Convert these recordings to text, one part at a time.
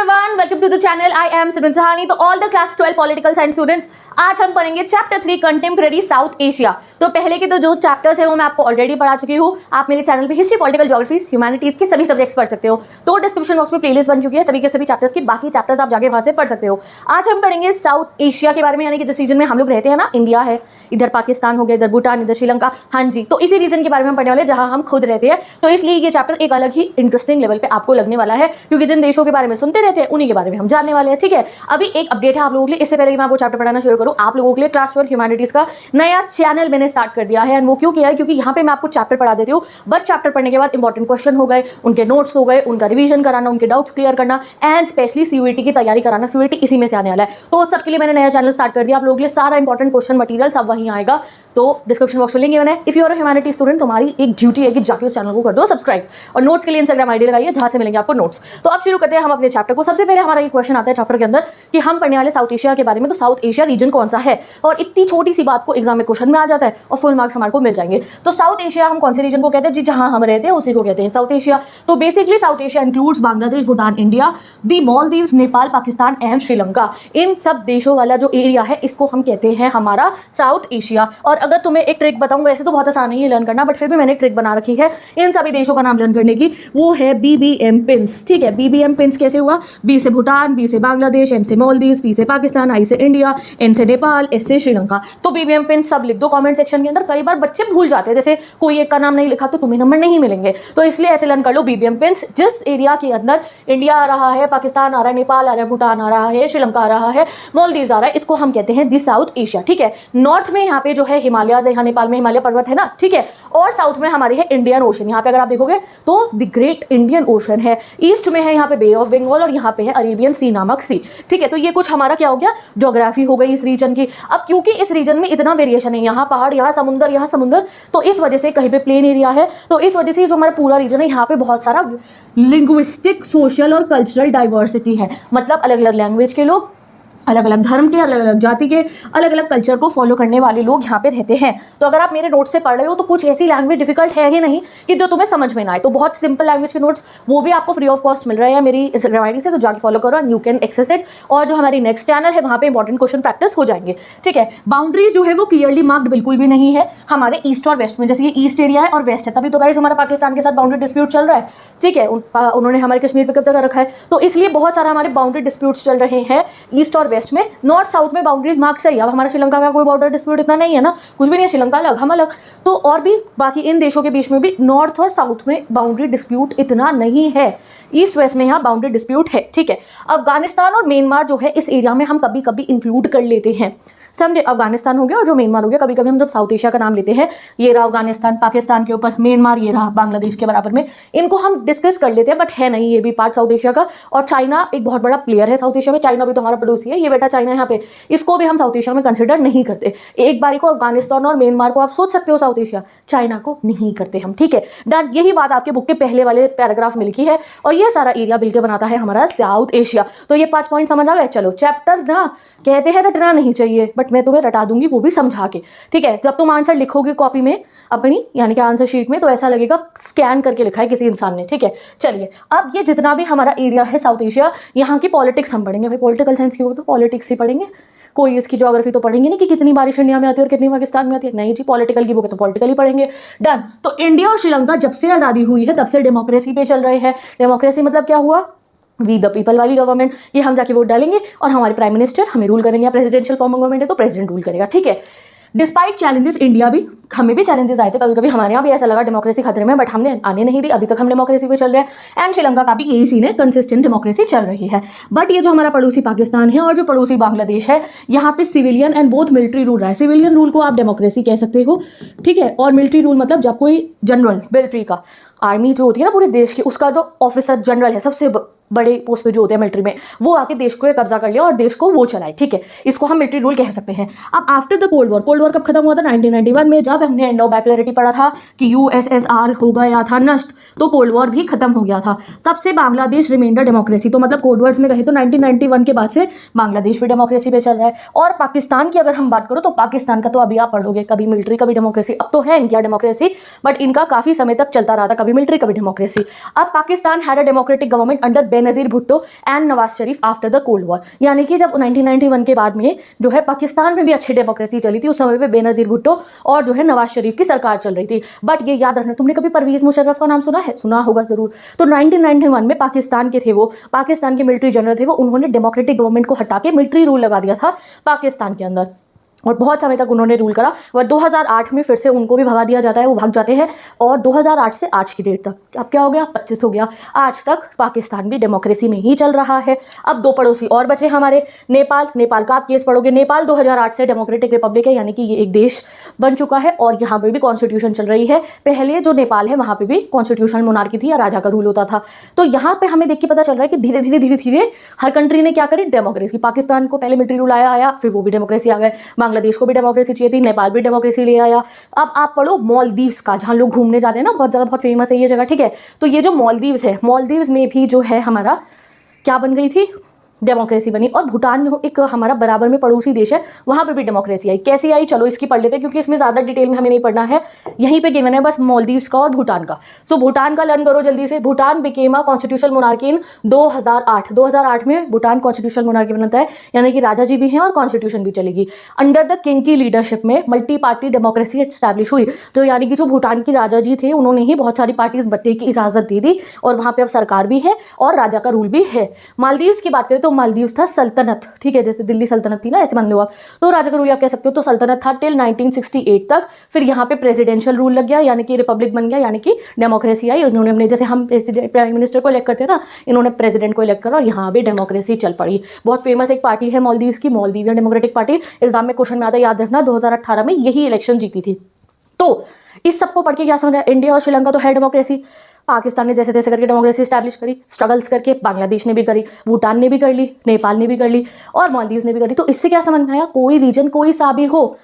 everyone, welcome to the channel. I am Simran Sahani. तो all the class 12 political science students, आज हम पढ़ेंगे chapter 3 contemporary south Asia. तो पहले के तो जो चैप्टर्स है वो मैं आपको ऑलरेडी पढ़ा चुकी हूँ। आप मेरे चैनल पे हिस्ट्री, पॉलिटिकल, ज्योग्राफी, ह्यूमैनिटीज के सभी सब्जेक्ट्स पढ़ सकते हो। तो डिस्क्रिप्शन बॉक्स में प्लेलिस्ट बन चुकी है सभी के सभी चैप्टर्स की, बाकी चैप्टर्स आप जाके वहां से पढ़ सकते हो। आज हम पढ़ेंगे साउथ एशिया के बारे में, यानी कि जिस रीजन में हम लोग रहते हैं ना, इंडिया है, इधर पाकिस्तान हो गया, इधर भूटान, इधर श्रीलंका, हाँ जी, तो इसी रीजन के बारे में हम पढ़ने वाले जहां हम खुद रहते हैं। तो इसलिए ये चैप्टर एक अलग ही इंटरेस्टिंग लेवल पे आपको लगने वाला है, क्योंकि जिन देशों के बारे में सुनते रहते हैं उन्हीं के बारे में हम जानने वाले हैं। ठीक है, अभी एक अपडेट है आप लोगों के लिए। इससे पहले कि मैं आपको चैप्टर पढ़ाना शुरू करूं, आप लोगों के लिए क्लास 12 ह्यूमैनिटीज का नया चैनल मैंने स्टार्ट कर दिया है। एंड वो क्यों किया है, क्योंकि यहाँ पे मैं आपको चैप्टर पढ़ा देती हूँ, बट चैप्टर पढ़ने के बाद इंपॉर्टेंट क्वेश्चन हो गए, उनके नोट्स हो गए, उनका रिवीजन कराना, उनके डाउट्स क्लियर करना, एंड स्पेशली सीयूईटी की तैयारी कराना। सीयूईटी इसी में से आने वाला है, तो उस सबके लिए मैंने नया चैनल स्टार्ट कर दिया। आप लोगों के लिए सारा इंपॉर्टेंट क्वेश्चन मटीरियल सब वहीं आएगा, तो डिस्क्रिप्शन बॉक्स में लिंक मैंने। If you are a humanity student, तुम्हारी एक ड्यूटी है कि जाके उस चैनल को कर दो सब्सक्राइब, और नोट्स के लिए इंस्टाग्राम आईडी लगाइए जहां से मिलेंगे आपको नोट्स। तो अब शुरू करते हैं हम अपने चैप्टर को। सबसे पहले हमारा ये क्वेश्चन आता है चैप्टर के अंदर कि हम पढ़ने वाले साउथ एशिया के बारे में, तो साउथ एशिया रीजन कौन सा है, और इतनी छोटी सी बात को एग्जाम में क्वेश्चन में आ जाता है और फुल मार्क्स हमारे को मिल जाएंगे। तो साउथ एशिया हम कौन से रीजन को कहते हैं जी, जहां हम रहते हैं उसी को कहते हैं साउथ एशिया। तो basically South Asia includes Bangladesh, Bhutan, India, the Maldives, Nepal, Pakistan and Sri Lanka. इन सब देशों वाला जो एरिया है इसको हम कहते हैं हमारा साउथ एशिया। और अगर तुम्हें एक ट्रिक बताऊं, वैसे तो बहुत आसान है ये लर्न करना, बट फिर भी मैंने ट्रिक बना रखी है इन सभी देशों का नाम लर्न करने की, वो है BBM पिन्स। ठीक है, BBM पिन्स कैसे हुआ, बी से भूटान, बी से बांग्लादेश, एम से मालदीव्स, पी से पाकिस्तान, आई से इंडिया, एन से नेपाल, एस से श्रीलंका। तो BBM पिन सब लिख दो कमेंट सेक्शन के अंदर। कई बार बच्चे भूल जाते हैं, जैसे कोई एक का नाम नहीं लिखा तो तुम्हें नंबर नहीं मिलेंगे, तो इसलिए ऐसे लर्न कर लो BBM पिन्स। जिस एरिया के अंदर इंडिया आ रहा है, पाकिस्तान आ रहा है, नेपाल आ रहा है, भूटान आ रहा है, श्रीलंका आ रहा है, मालदीव्स आ रहा है, इसको हम कहते हैं दी साउथ एशिया। ठीक है, नॉर्थ में यहाँ पे जो है हिमालय, यहाँ नेपाल में हिमालय पर्वत है ना, ठीक है, और साउथ में हमारी है इंडियन ओशन। यहाँ पे अगर आप देखोगे तो द ग्रेट इंडियन ओशन है। ईस्ट में है यहाँ पे बे ऑफ बंगाल, और यहाँ पे है अरेबियन सी नामक सी। ठीक है, तो ये कुछ हमारा क्या हो गया, ज्योग्राफी हो गई इस रीजन की। अब क्योंकि इस रीजन में इतना वेरिएशन है, यहाँ पहाड़, यहाँ समुंदर, तो इस वजह से कहीं पे प्लेन एरिया है, तो इस वजह से जो हमारा पूरा रीजन है यहाँ पे बहुत सारा लिंग्विस्टिक, सोशल और कल्चरल डाइवर्सिटी है। मतलब अलग अलग लैंग्वेज के लोग, अलग अलग धर्म के, अलग अलग जाति के, अलग अलग कल्चर को फॉलो करने वाले लोग यहाँ पे रहते हैं। तो अगर आप मेरे नोट्स से पढ़ रहे हो तो कुछ ऐसी लैंग्वेज डिफिकल्ट है ही नहीं कि जो तुम्हें समझ में ना आए। तो बहुत सिंपल लैंग्वेज के नोट्स वो भी आपको फ्री ऑफ कॉस्ट मिल रहे हैं मेरी इंस्टाग्राम आईडी से, तो जाके फॉलो करो and you can access it. और जो हमारी नेक्स्ट चैनल है वहाँ पे इंपॉर्टेंट क्वेश्चन प्रैक्टिस हो जाएंगे। ठीक है, बाउंड्री जो है वो क्लियरली मार्क्ड बिल्कुल भी नहीं है हमारे ईस्ट और वेस्ट में। जैसे ये ईस्ट एरिया है और वेस्ट है, तभी तो गाइस हमारा पाकिस्तान के साथ बाउंड्री डिस्प्यूट चल रहा है। ठीक है, उन्होंने हमारे कश्मीर पे कब्जा कर रखा है, तो इसलिए बहुत सारा हमारे बाउंड्री डिस्प्यूट्स चल रहे हैं ईस्ट और वेस्ट में। नॉर्थ साउथ में बाउंड्रीज मार्क सही है। अब हमारा श्रीलंका का कोई बॉर्डर डिस्प्यूट इतना नहीं है ना, कुछ भी नहीं है, श्रीलंका अलग, हम अलग। तो और भी बाकी इन देशों के बीच में भी नॉर्थ और साउथ में बाउंड्री डिस्प्यूट इतना नहीं है, ईस्ट वेस्ट में यहाँ बाउंड्री डिस्प्यूट है। ठीक है, अफगानिस्तान और म्यांमार जो है इस एरिया में हम कभी कभी इंक्लूड कर लेते हैं, समझे। अफगानिस्तान हो गया और जो म्यांमार हो गया, कभी कभी हम जब साउथ एशिया का नाम लेते हैं, ये रहा अफगानिस्तान, पाकिस्तान के ऊपर म्यांमार, ये रहा बांग्लादेश के बराबर में, इनको हम डिस्कस कर लेते हैं, बट है नहीं ये भी पार्ट साउथ एशिया का। और चाइना एक बहुत बड़ा प्लेयर है साउथ एशिया में, चाइना भी तो हमारा पड़ोसी है, ये बेटा चाइना यहाँ पे, इसको भी हम साउथ एशिया में कंसिडर नहीं करते। एक बारी को अफगानिस्तान और म्यांमार को आप सोच सकते हो साउथ एशिया, चाइना को नहीं करते हम। ठीक है डन, यही बात आपके बुक के पहले वाले पैराग्राफ में लिखी है, और ये सारा एरिया मिलकर बनाता है हमारा साउथ एशिया। तो ये 5 पॉइंट समझ आ गए। चलो, चैप्टर ना कहते हैं रटना नहीं चाहिए, बट मैं तुम्हें रटा दूंगी, वो भी समझा के। ठीक है, जब तुम आंसर लिखोगे कॉपी में अपनी, यानी कि आंसर शीट में, तो ऐसा लगेगा स्कैन करके लिखा है किसी इंसान ने। ठीक है, चलिए अब ये जितना भी हमारा एरिया है साउथ एशिया, यहाँ की पॉलिटिक्स हम पढ़ेंगे। भाई पॉलिटिकल साइंस की होगी तो पॉलिटिक्स ही पढ़ेंगे, कोई इसकी ज्योग्राफी तो पढ़ेंगे नहीं कि कितनी बारिश इंडिया में आती है और कितनी पाकिस्तान में आती है, नहीं जी, पॉलिटिकल की बुक है तो पॉलिटिकल ही पढ़ेंगे। डन। तो इंडिया और श्रीलंका जब से आज़ादी हुई है तब से डेमोक्रेसी पे चल रहे हैं। डेमोक्रेसी मतलब क्या हुआ, वी द पीपल वाली गवर्नमेंट, ये हम जाके वोट डालेंगे और हमारे प्राइम मिनिस्टर हमें रूल करेंगे, या प्रेसिडेंशियल फॉर्म गवर्नमेंट है तो प्रेसिडेंट रूल करेगा। ठीक है, डिस्पाइट चैलेंजेस, इंडिया भी, हमें भी चैलेंजेस आए थे कभी कभी, हमारे यहाँ भी ऐसा लगा डेमोक्रेसी खतरे में, बट हमने आने नहीं दी, अभी तक हम डेमोक्रेसी पे चल रहे हैं। एंड श्रीलंका का भी यही सीन है, कंसिस्टेंट डेमोक्रेसी चल रही है। बट ये जो हमारा पड़ोसी पाकिस्तान है और जो पड़ोसी बांग्लादेश है, यहाँ पे civilian and both military rule रहा है। सिविलियन रूल को आप डेमोक्रेसी कह सकते हो, ठीक है, और मिलिट्री रूल मतलब जब कोई जनरल, मिलिट्री का, आर्मी जो होती है ना पूरे देश की, उसका जो ऑफिसर जनरल है, सबसे बड़े पोस्ट पे जो होते हैं मिलिट्री में, वो आके देश को कब्जा कर लिया और देश को वो चलाए। ठीक है, इसको हम मिलिट्री रूल कह सकते हैं। अब आफ्टर द कोल्ड वॉर कब खत्म हुआ था, 1991 में, जब हमने इंडो बाइपोलैरिटी पढ़ा था कि USSR हो गया था नष्ट, तो कोल्ड वॉर भी खत्म हो गया था। तब से बांग्लादेश रिमेंडर डेमोक्रेसी, तो मतलब कोड वर्ड्स में कहे तो 1991 के बाद से बांग्लादेश भी डेमोक्रेसी पे चल रहा है। और पाकिस्तान की अगर हम बात करो तो पाकिस्तान का तो अभी आप पढ़ोगे, कभी मिलिट्री कभी डेमोक्रेसी। अब तो है इनका डेमोक्रेसी, बट इनका काफी समय तक चलता रहा था, कभी मिलिट्री कभी डेमोक्रेसी। अब Pakistan had a democratic government under Benazir Bhutto and Nawaz Sharif after the cold war. यानी कि जब 1991 के बाद में जो है पाकिस्तान में भी अच्छी डेमोक्रेसी चली थी, उस समय पे बेनज़ीर भुट्टो और जो है नवाज शरीफ की सरकार चल रही थी। बट ये याद रखना, तुमने कभी परवेज़ मुशर्रफ का नाम सुना है? सुना होगा जरूर। तो 1991 में पाकिस्तान के थे वो, पाकिस्तान के मिलिट्री जनरल थे वो, उन्होंने डेमोक्रेटिक गवर्नमेंट को हटा के मिलिट्री रूल लगा दिया था पाकिस्तान के अंदर और बहुत समय तक उन्होंने रूल करा। वह 2008 में फिर से उनको भी भगा दिया जाता है, वो भाग जाते हैं। और 2008 से आज की डेट तक अब क्या हो गया, 25 हो गया, आज तक पाकिस्तान भी डेमोक्रेसी में ही चल रहा है। अब दो पड़ोसी और बचे हमारे, नेपाल। नेपाल का आप केस पढ़ोगे, नेपाल 2008 से डेमोक्रेटिक रिपब्लिक है, यानी कि ये एक देश बन चुका है और यहाँ पे भी कॉन्स्टिट्यूशन चल रही है। पहले जो नेपाल है वहाँ पे भी कॉन्स्टिट्यूशन मोनार्की थी या राजा का रूल होता था। तो यहाँ पे हमें देख के पता चल रहा है कि धीरे धीरे धीरे धीरे हर कंट्री ने क्या करी, डेमोक्रेसी। पाकिस्तान को पहले मिलिट्री रूल आया, फिर वो भी डेमोक्रेसी आ गए। बांग्लादेश को भी डेमोक्रेसी चाहिए थी, नेपाल भी डेमोक्रेसी ले आया। अब आप पढ़ो मालदीव्स का, जहां लोग घूमने जाते हैं ना, बहुत ज़्यादा बहुत फेमस है ये जगह, ठीक है। तो ये जो मालदीव्स है, मालदीव्स में भी जो है हमारा क्या बन गई थी, डेमोक्रेसी बनी। और भूटान जो एक हमारा बराबर में पड़ोसी देश है, वहाँ पे भी डेमोक्रेसी आई। कैसी आई, चलो इसकी पढ़ लेते हैं क्योंकि इसमें ज़्यादा डिटेल में हमें नहीं पढ़ना है, यहीं पे गिवन है बस मालदीव्स का और भूटान का। सो भूटान का लर्न करो जल्दी से। Bhutan became a constitutional monarchy in 2008 में भूटान कॉन्स्टिट्यूशनल मोनार्की बनता है, यानी कि राजा जी भी हैं और कॉन्स्टिट्यूशन भी चलेगी। अंडर द किंग की लीडरशिप में मल्टी पार्टी डेमोक्रेसी एस्टैब्लिश हुई। तो यानी कि जो भूटान की राजा जी थे उन्होंने ही बहुत सारी पार्टीज बनने की इजाज़त दे दी और वहाँ पे अब सरकार भी है और राजा का रूल भी है। मालदीव्स की बात करें तो मालदीव्स था सल्तनत, ठीक है, जैसे दिल्ली सल्तनत थी ना, ऐसे मान लो आप। तो राजा का रूल आप कह सकते हो। तो सल्तनत था टिल 1968 तक। फिर यहाँ पे प्रेसिडेंशियल रूल लग गया, यानी कि रिपब्लिक बन गया, यानी कि डेमोक्रेसी आई। इन्होंने अपने, जैसे हम प्रेसिडेंट प्राइम मिनिस्टर को इलेक्ट करते हैं ना, इन्होंने प्रेसिडेंट को इलेक्ट करा और यहाँ भी डेमोक्रेसी चल पड़ी। बहुत फेमस एक पार्टी है मालदीव्स की, मालदीवियन डेमोक्रेटिक पार्टी। एग्जाम में क्वेश्चन में आता है, याद रखना, 2018 में यही इलेक्शन जीती थी। तो इस सबको पढ़ के क्या समझ आया, इंडिया और श्रीलंका तो है डेमोक्रेसी। पाकिस्तान ने जैसे तैसे करके डेमोक्रेसी स्टैब्लिश करी, स्ट्रगल्स करके। बांग्लादेश ने भी करी, भूटान ने भी कर ली, नेपाल ने भी कर ली और मालदीव्स ने भी करी। तो इससे क्या समझ में आया, कोई रीजन कोई सा भी हो,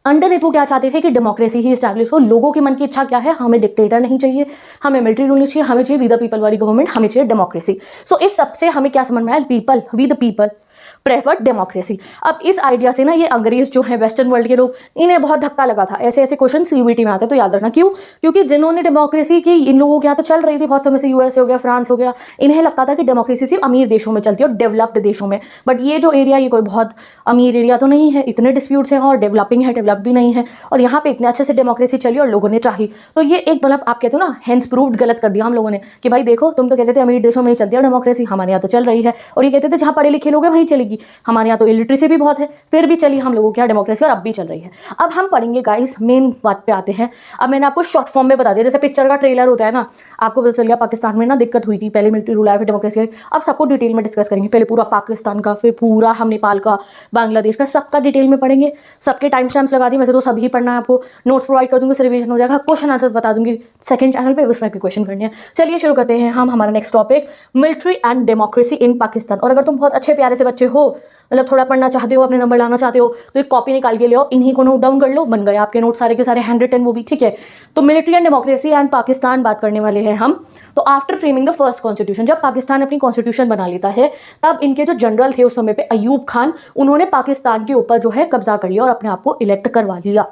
अंडरनेथ वो क्या चाहते थे कि डेमोक्रेसी ही स्टैब्लिश हो। लोगों के मन की इच्छा क्या है, हमें डिक्टेटर नहीं चाहिए, हमें मिलिट्री रूल नहीं चाहिए, हमें चाहिए वी द पीपल वाली गवर्नमेंट, हमें चाहिए डेमोक्रेसी। सो इस सबसे हमें क्या समझ में आया, people, we the people prefer democracy. अब इस आइडिया से ना ये अंग्रेज जो है वेस्टर्न वर्ल्ड के लोग, इन्हें बहुत धक्का लगा था। ऐसे ऐसे क्वेश्चन सीयूईटी में आते हैं, तो याद रखना। क्यों? क्योंकि जिन्होंने डेमोक्रेसी की, इन लोगों के यहाँ तो चल रही थी बहुत समय से, यूएस हो गया, फ्रांस हो गया, इन्हें लगता था कि डेमोक्रेसी सिर्फ अमीर देशों में चलती है और डेवलप्ड देशों में। बट ये जो एरिया, ये कोई बहुत अमीर एरिया तो नहीं है, इतने डिस्प्यूट्स हैं और डेवलपिंग है, डेवलप भी नहीं है, और यहाँ पे इतने अच्छे से डेमोक्रेसी चली और लोगों ने चाही। तो ये एक मतलब आप कहते हो ना, हेंस प्रूव्ड गलत कर दिया हम लोगों ने कि भाई देखो, तुम तो कहते थे अमीर देशों में ही चलती है डेमोक्रेसी, हमारे यहाँ तो चल रही है। और ये कहते थे जहाँ पढ़े लिखे लोग हैं वहीं चलेगी, हमारे यहाँ तो लिटरेसी भी बहुत है, फिर भी चली हम लोगों की यहाँ डेमोक्रेसी और अब भी चल रही है। अब हम पढ़ेंगे गाइस, मेन बात पे आते हैं। अब मैंने आपको शॉर्ट फॉर्म में बता दिया, जैसे पिक्चर का ट्रेलर होता है ना, आपको पता चल गया पाकिस्तान में ना दिक्कत हुई थी, पहले मिलिट्री रूल आया, फिर डेमोक्रेसी आई। अब सबको डिटेल में डिस्कस करेंगे, पहले पूरा पाकिस्तान का, फिर पूरा हम नेपाल का, बांग्लादेश का, सबका डिटेल में पढ़ेंगे। सबके टाइम स्टैम्प्स लगा दिए, वैसे तो सभी पढ़ना है आपको, नोट्स प्रोवाइड कर दूंगी, रिवीजन हो जाएगा, क्वेश्चन आंसर्स बता दूंगी सेकंड चैनल पे, उस टाइप के क्वेश्चन करने हैं। चलिए शुरू करते हैं हम हमारा next topic, military and democracy in Pakistan. और अगर तुम बहुत अच्छे प्यारे से बच्चे हो, मतलब थोड़ा पढ़ना चाहते हो, अपने नंबर लाना चाहते हो, तो एक कॉपी निकाल के ले आओ, इन्हीं को नोट डाउन कर लो, बन गए आपके नोट सारे के सारे, हैंड रिटन वो भी, ठीक है। तो military and democracy and Pakistan बात करने वाले हैं हम। तो after framing the first constitution, जब पाकिस्तान अपनी कॉन्स्टिट्यूशन बना लेता है, तब इनके जो जनरल थे उस समय पे, अयूब खान, उन्होंने पाकिस्तान के ऊपर जो है कब्जा कर लिया और अपने आप को इलेक्ट करवा लिया,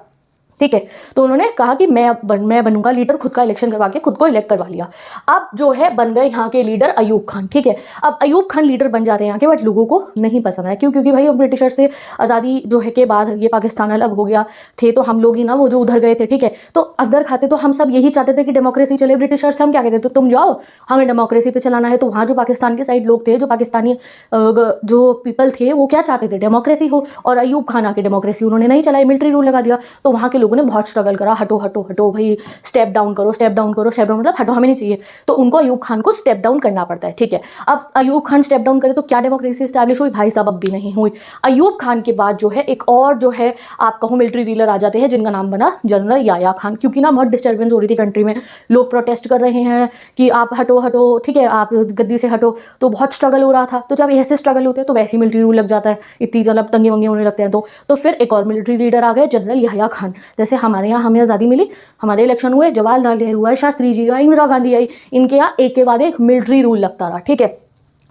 ठीक है। तो उन्होंने कहा कि मैं बनूंगा लीडर, खुद का इलेक्शन करवा के खुद को इलेक्ट करवा लिया। अब जो है बन गए यहाँ के लीडर अयूब खान, ठीक है। अब अयूब खान लीडर बन जाते हैं यहाँ के, बट लोगों को नहीं पसंद आया। क्यों? क्योंकि भाई ब्रिटिशर से आज़ादी जो है के बाद ये पाकिस्तान अलग हो गया थे, तो हम लोग ही ना वो जो उधर गए थे, ठीक है। तो अंदर खाते तो हम सब यही चाहते थे कि डेमोक्रेसी चले। ब्रिटिशर से हम क्या कहते थे, तो तुम जाओ, हमें डेमोक्रेसी पे चलाना है। तो वहाँ जो पाकिस्तान के साइड लोग थे, जो पाकिस्तानी जो पीपल थे, वो क्या चाहते थे, डेमोक्रेसी हो। और अयूब खान आके डेमोक्रेसी उन्होंने नहीं चलाई, मिलिट्री रूल लगा दिया। तो वहाँ के लोगों ने बहुत स्ट्रगल करा, हटो हटो हटो भाई, स्टेप डाउन करो, स्टेप डाउन करो, स्टेप डाउन मतलब हटो, हमें नहीं चाहिए। तो उनको अयूब खान को स्टेप डाउन करना पड़ता है, ठीक है। अब अयूब खान स्टेप डाउन करे तो क्या डेमोक्रेसी स्टैब्लिश हुई? भाई साहब अब भी नहीं हुई। अयूब खान के बाद जो है एक और जो है आप कहो मिलिट्री लीडर आ जाते हैं, जिनका नाम बना जनरल याया खान। क्योंकि ना बहुत डिस्टर्बेंस हो रही थी कंट्री में, लोग प्रोटेस्ट कर रहे हैं कि आप हटो हटो, ठीक है, आप गद्दी से हटो। तो बहुत स्ट्रगल हो रहा था। तो जब ऐसे स्ट्रगल होते हैं तो वैसे ही मिलिट्री रूल लग जाता है, इतनी जब तंगे वंगे होने लगते हैं। तो फिर एक और मिलिट्री लीडर आ गए, जनरल याया खान। जैसे हमारे यहाँ हमें आज़ादी मिली, हमारे इलेक्शन हुए, जवाहरलाल नेहरू आए, शास्त्री जी आई, इंदिरा गांधी आई, इनके यहाँ एक के बाद एक मिलिट्री रूल लगता रहा, ठीक है।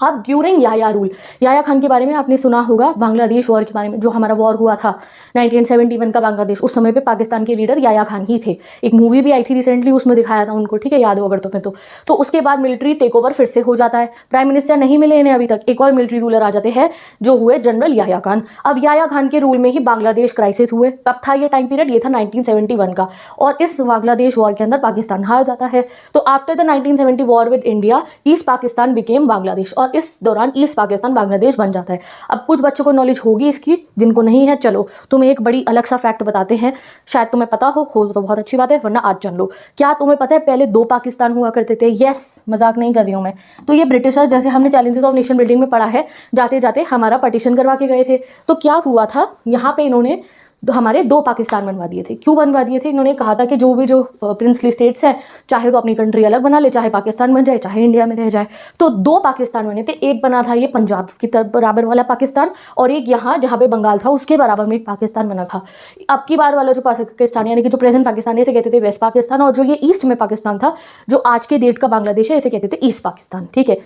अब ड्यूरिंग याया रूल, याया खान के बारे में आपने सुना होगा, बांग्लादेश वॉर के बारे में, जो हमारा वॉर हुआ था 1971 का बांग्लादेश, उस समय पे पाकिस्तान के लीडर याया खान ही थे। एक मूवी भी आई थी रिसेंटली, उसमें दिखाया था उनको, ठीक है, याद हो अगर तुम्हें तो उसके बाद मिलिट्री टेक ओवर फिर से हो जाता है। प्राइम मिनिस्टर नहीं मिले इन्हें अभी तक, एक और मिलिट्री रूलर आ जाते हैं जो हुए जनरल याया खान। अब याया खान के रूल में ही बांग्लादेश क्राइसिस हुए। कब था ये टाइम पीरियड? ये था 1971 का, और इस बांग्लादेश वॉर के अंदर पाकिस्तान हार जाता है। तो after the 1970 war with India, east Pakistan became Bangladesh, और इस दौरान ईस्ट पाकिस्तान बांग्लादेश बन जाता है। अब कुछ बच्चों को नॉलेज होगी इसकी, जिनको नहीं है चलो तुम्हें एक बड़ी अलग सा फैक्ट बताते हैं, शायद तुम्हें पता हो तो बहुत अच्छी बात है, वरना आज जान लो। क्या तुम्हें पता है पहले 2 पाकिस्तान हुआ करते थे? यस, मजाक नहीं कर रही हूँ मैं। तो ये ब्रिटिशर्स, जैसे हमने चैलेंजेस ऑफ नेशन बिल्डिंग में पढ़ा है, जाते जाते हमारा पार्टीशन करवा के गए थे। तो क्या हुआ था, यहाँ पे इन्होंने हमारे 2 पाकिस्तान बनवा दिए थे। क्यों बनवा दिए थे? इन्होंने कहा था कि जो प्रिंसली स्टेट्स हैं, चाहे तो अपनी कंट्री अलग बना ले, चाहे पाकिस्तान बन जाए, चाहे इंडिया में रह जाए। तो 2 पाकिस्तान बने थे। एक बना था ये पंजाब की तरफ बराबर वाला पाकिस्तान, और एक यहाँ जहाँ पे बंगाल था उसके बराबर में एक पाकिस्तान बना था। अब की बार वाला जो पाकिस्तान, यानी कि जो प्रेजेंट पाकिस्तान है, इसे कहते थे वेस्ट पाकिस्तान, और जो ये ईस्ट में पाकिस्तान था, जो आज के डेट का बांग्लादेश है, इसे कहते थे ईस्ट पाकिस्तान, ठीक है।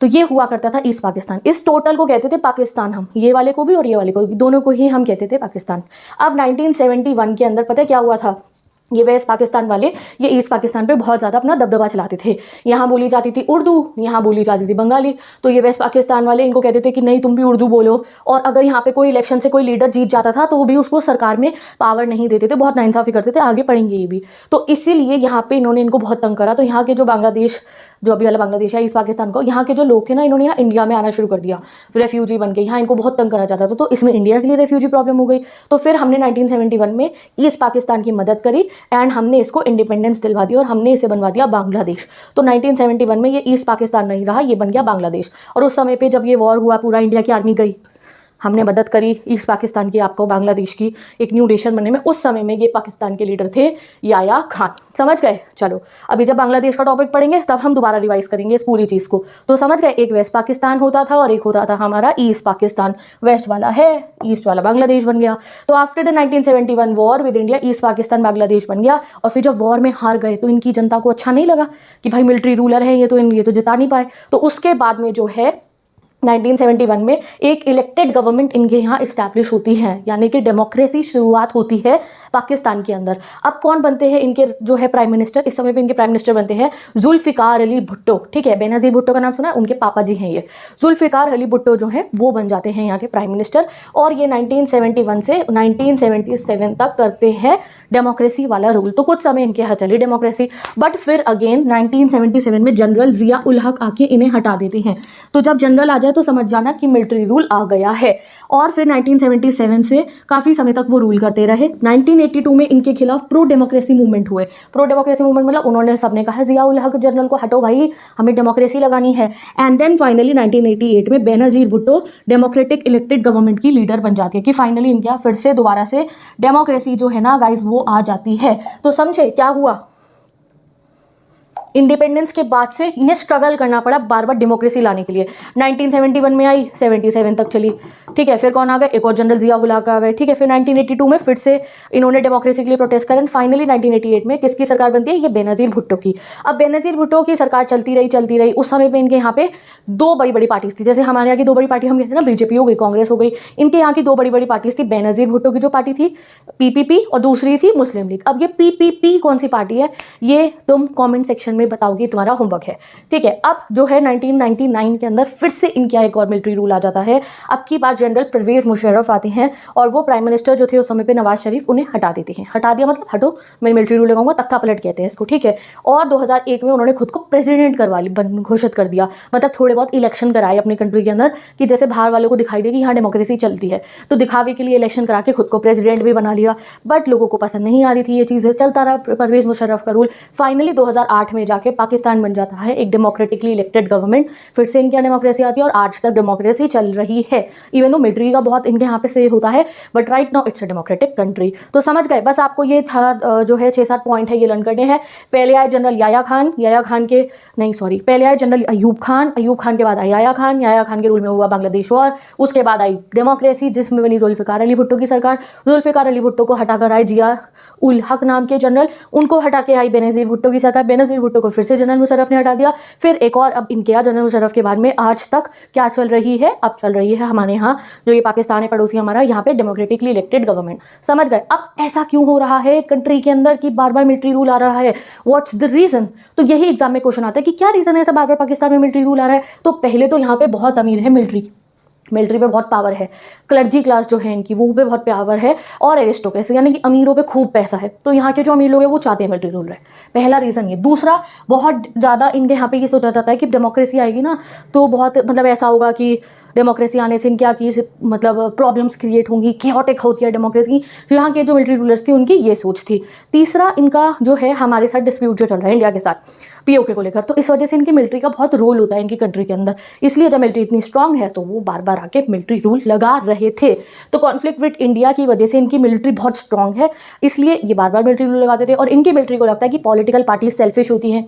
तो ये हुआ करता था ईस्ट पाकिस्तान। इस टोटल को कहते थे पाकिस्तान, हम ये वाले को भी और ये वाले को भी, दोनों को ही हम कहते थे पाकिस्तान। अब 1971 के अंदर पता है क्या हुआ था? ये वेस्ट पाकिस्तान वाले ये ईस्ट पाकिस्तान पे बहुत ज़्यादा अपना दबदबा चलाते थे। यहाँ बोली जाती थी उर्दू, यहाँ बोली जाती थी बंगाली। तो ये वेस्ट पाकिस्तान वाले इनको कहते थे कि नहीं तुम भी उर्दू बोलो, और अगर यहाँ पे कोई इलेक्शन से कोई लीडर जीत जाता था तो वो भी उसको सरकार में पावर नहीं देते थे, बहुत नाइंसाफ़ी करते थे। आगे पढ़ेंगे ये भी। तो इसीलिए यहाँ पे इन्होंने इनको बहुत तंग करा। तो यहाँ के जो बांग्लादेश, जो अभी वाला बांग्लादेश है ईस्ट पाकिस्तान को, यहाँ के जो लोग थे ना, इन्होंने यहाँ इंडिया में आना शुरू कर दिया, रेफ्यूजी बन के। यहाँ इनको बहुत तंग करा जाता था, तो इसमें इंडिया के लिए रेफ्यूजी प्रॉब्लम हो गई। तो फिर हमने 1971 में ईस्ट पाकिस्तान की मदद करी एंड हमने इसको इंडिपेंडेंस दिलवा दी और हमने इसे बनवा दिया बांग्लादेश। तो 1971 में ये ईस्ट पाकिस्तान नहीं रहा, ये बन गया बांग्लादेश। और उस समय पे जब ये वॉर हुआ, पूरा इंडिया की आर्मी गई, हमने मदद करी ईस्ट पाकिस्तान की, आपको बांग्लादेश की एक न्यू नेशन बनने में। उस समय में ये पाकिस्तान के लीडर थे याया खान। समझ गए? चलो अभी जब बांग्लादेश का टॉपिक पढ़ेंगे तब हम दोबारा रिवाइज करेंगे इस पूरी चीज़ को। तो समझ गए, एक वेस्ट पाकिस्तान होता था और एक होता था हमारा ईस्ट पाकिस्तान। वेस्ट वाला है, ईस्ट वाला बांग्लादेश बन गया। तो after the 1971 war with India, east Pakistan Bangladesh बन गया। और फिर जब वॉर में हार गए तो इनकी जनता को अच्छा नहीं लगा कि भाई मिलिट्री रूलर है ये तो जिता नहीं पाए। तो उसके बाद में जो है 1971 में एक इलेक्टेड गवर्नमेंट इनके यहाँ इस्टेब्लिश होती है, यानी कि डेमोक्रेसी शुरुआत होती है पाकिस्तान के अंदर। अब कौन बनते हैं इनके जो है प्राइम मिनिस्टर? इस समय पे इनके प्राइम मिनिस्टर बनते हैं जुल्फिकार अली भुट्टो, ठीक है। बेनज़ीर भुट्टो का नाम सुना है, उनके पापा जी हैं ये। जुल्फिकार अली भुट्टो जो है वो बन जाते हैं यहाँ के प्राइम मिनिस्टर, और ये 1971 से 1977 तक करते हैं डेमोक्रेसी वाला रूल। तो कुछ समय इनके यहाँ चली डेमोक्रेसी, बट फिर अगेन 1977 में जनरल जिया उल हक आके इन्हें हटा देते हैं। तो जब जनरल आ जाए तो समझ जाना कि मिलिट्री रूल आ गया है। और फिर 1977 से काफ़ी समय तक वो रूल करते रहे। 1982 में इनके खिलाफ प्रो डेमोक्रेसी मूवमेंट हुए। प्रो डेमोक्रेसी मूवमेंट मतलब उन्होंने सबने कहा जिया उल हक जनरल को हटो भाई, हमें डेमोक्रेसी लगानी है। एंड देन फाइनली 1988 में Benazir Bhutto democratic elected government की लीडर बन जाती है, कि फाइनली इनके फिर से दोबारा से डेमोक्रेसी जो है ना गाइज वो आ जाती है। तो समझे क्या हुआ? इंडिपेंडेंस के बाद से इन्हें स्ट्रगल करना पड़ा बार बार डेमोक्रेसी लाने के लिए। 1971 में आई, 77 तक चली, ठीक है। फिर कौन आ गए? एक और जनरल जिया उल हक आ गए, ठीक है। फिर 1982 में फिर से इन्होंने डेमोक्रेसी के लिए प्रोटेस्ट करा। फाइनली 1988 में किसकी सरकार बनती है? ये बेनज़ीर भुट्टो की। अब बेनज़ीर भुट्टो की सरकार चलती रही। उस समय पर इनके यहाँ पे 2 बड़ी पार्टीज थी। जैसे हमारे यहाँ की 2 बड़ी पार्टी हम कहते हैं ना, बीजेपी हो गई, कांग्रेस हो गई। इनके यहाँ की 2 बड़ी पार्टीज थी। बेनज़ीर भुट्टो की जो पार्टी थी PPP, और दूसरी थी मुस्लिम लीग। अब ये PPP कौन सी पार्टी है ये तुम कॉमेंट सेक्शन में बताओगे, तुम्हारा होमवर्क है, ठीक है। अब जो है 1999 के अंदर फिर से इनके यहाँ एक और मिलिट्री रूल आ जाता है। अब की बात जनरल परवेज मुशर्रफ आते हैं, और वो प्राइम मिनिस्टर जो थे उस समय पे नवाज शरीफ, उन्हें हटा देते हैं। हटा दिया मतलब हटो, मैं मिलिट्री रूल लगाऊंगा, तख्ता पलट कहते हैं इसको, ठीक है। और 2001 में उन्होंने खुद को प्रेसिडेंट घोषित कर दिया, मतलब थोड़े बहुत इलेक्शन कराए अपनी कंट्री के अंदर, कि जैसे बाहर वालों को दिखाई दे कि यहाँ डेमोक्रेसी चलती है, तो दिखावे के लिए इलेक्शन करा के खुद को प्रेसिडेंट भी बना लिया। बट लोगों को पसंद नहीं आ रही थी ये चीज़ें, चलता रहा परवेज मुशर्रफ का रूल। फाइनली 2008 में जाके पाकिस्तान बन जाता है एक डेमोक्रेटिकली इलेक्टेड गवर्नमेंट। फिर से इनके यहाँ डेमोक्रेसी आती है और आज तक डेमोक्रेसी चल रही है। इवन दो मिलिट्री का बहुत इनके यहाँ पे से होता है, but right now it's a democratic country. तो समझ गए, बस आपको ये जो है 6-7 पॉइंट है ये लर्न करने हैं। पहले आए जनरल याया खान के पहले आए जनरल अयूब खान के बाद आए याया खान के रूल में हुआ बांग्लादेश वॉर। उसके बाद आई डेमोक्रेसी जिसमें बनी जुल्फिकार अली भुट्टो की सरकार। जुल्फिकार अली भुट्टो को हटाकर आए जिया उल हक नाम के जनरल, उनको हटा के आई बेनज़ीर भुट्टो की सरकार। बेनज़ीर भुट्टो पे कोई फिर से जनरल मुशर्रफ ने हटा दिया, फिर एक और, अब इनके यहाँ जनरल मुशर्रफ के बाद में आज तक क्या चल रही है, अब चल रही है हमारे यहाँ जो ये पाकिस्तान है पड़ोसी हमारा, यहाँ पे डेमोक्रेटिकली इलेक्टेड गवर्नमेंट। समझ गए? अब ऐसा क्यों हो रहा है कंट्री के अंदर कि बार बार मिलिट्री रूल आ रहा है, व्हाट्स द रीजन? तो यही एग्जाम में क्वेश्चन आता है कि क्या रीजन है ऐसा बार बार पाकिस्तान में मिलिट्री रूल आ रहा है। तो पहले तो यहाँ पे बहुत अमीर है मिलिट्री पे बहुत पावर है, क्लर्जी क्लास जो है इनकी वो पे बहुत पावर है, और एरिस्टोक्रेसी यानी कि अमीरों पे खूब पैसा है। तो यहाँ के जो अमीर लोग हैं वो चाहते हैं मिलिट्री रूल रहे, पहला रीज़न ये। दूसरा, बहुत ज़्यादा इनके यहाँ पे ये सोचा जाता है कि डेमोक्रेसी आएगी ना तो बहुत मतलब ऐसा होगा कि डेमोक्रेसी आने से क्या की मतलब प्रॉब्लम्स क्रिएट होंगी, केओटिक होती है डेमोक्रेसी। जो यहाँ के जो मिलिट्री रूलर्स थी उनकी ये सोच थी। तीसरा, इनका जो है हमारे साथ डिस्प्यूट जो चल रहा है इंडिया के साथ पीओके को लेकर, तो इस वजह से इनकी मिलिट्री का बहुत रोल होता है इनकी कंट्री के अंदर। इसलिए जब मिलिट्री इतनी स्ट्रांग है तो वो बार बार आके मिलिट्री रूल लगा रहे थे। तो कॉन्फ्लिक्ट विद इंडिया की वजह से इनकी मिलिट्री बहुत स्ट्रांग है, इसलिए ये बार बार मिलिट्री रूल लगाते थे। और इनकी मिलिट्री को लगता है कि पॉलिटिकल पार्टी सेल्फिश होती हैं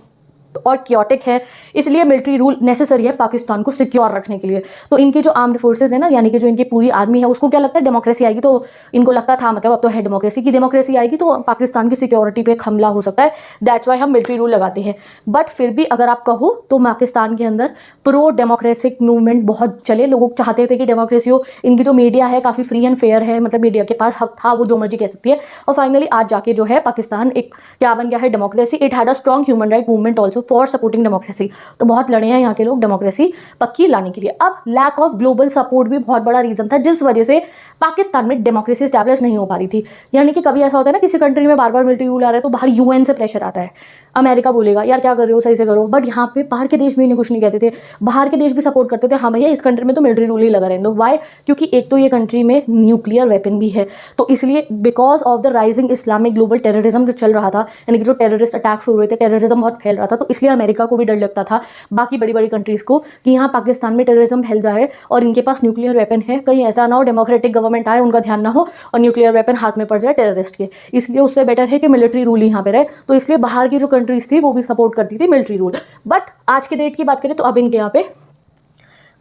और क्योटिक है, इसलिए मिलिट्री रूल नेसेसरी है पाकिस्तान को सिक्योर रखने के लिए। तो इनके जो आर्म्ड फोर्सेज है ना, यानी कि जो इनकी पूरी आर्मी है, उसको क्या लगता है डेमोक्रेसी आएगी तो इनको लगता था मतलब अब तो है डेमोक्रेसी की, डेमोक्रेसी आएगी तो पाकिस्तान की सिक्योरिटी पे हमला हो सकता है, दैट्स वाई हम मिलिट्री रूल लगाते हैं। बट फिर भी अगर आप कहो तो पाकिस्तान के अंदर प्रो डेमोक्रेटिक मूवमेंट बहुत चले, लोग चाहते थे कि डेमोक्रेसी हो। इनकी जो मीडिया है काफ़ी फ्री एंड फेयर है, मतलब मीडिया के पास हक था, वो जो मर्जी कह सकती है। और फाइनली आज जाके जो है पाकिस्तान एक क्या बन गया है, democracy. It had a strong human right movement also for supporting democracy. तो बहुत लड़े हैं यहाँ के लोग डेमोक्रेसी पक्की लाने के लिए। अब लैक ऑफ ग्लोबल सपोर्ट भी बहुत बड़ा रीजन था जिस वजह से पाकिस्तान में डेमोक्रेसी स्टैब्लिश नहीं हो पा रही थी। यानी कि कभी ऐसा होता है ना किसी कंट्री में बार बार मिलिट्री रूल आ रहा है तो बाहर यूएन से प्रेशर आता है, अमेरिका बोलेगा यार क्या कर रहे हो, सही से करो। बट यहाँ पे बाहर के देश भी इन्हें कुछ नहीं कहते थे, बाहर के देश भी सपोर्ट करते थे, हाँ भैया इस कंट्री में तो मिलिट्री रूल ही लगा रहने दो। वाई? क्योंकि एक तो ये कंट्री में न्यूक्लियर वेपन भी है, तो इसलिए because of the rising Islamic global terrorism जो चल रहा था, यानी कि जो टेररिस्ट अटैक्स हो रहे थे, टेररिज्म बहुत फैल रहा था, तो इसलिए अमेरिका को भी डर लगता था बाकी बड़ी बड़ी कंट्रीज़ को कि यहाँ पाकिस्तान में टेररिज्म फैल जाए और इनके पास न्यूक्लियर वेपन है, कहीं ऐसा ना हो डेमोक्रेटिक गवर्नमेंट आए उनका ध्यान ना हो और न्यूक्लियर वेपन हाथ में पड़ जाए टेररिस्ट के। इसलिए उससे बेटर है कि मिलिट्री रूल यहाँ पे रहे। तो इसलिए बाहर की जो कंट्रीज थी वो भी सपोर्ट करती थी मिलिट्री रूल। बट आज के डेट की बात करें तो अब इनके यहाँ पे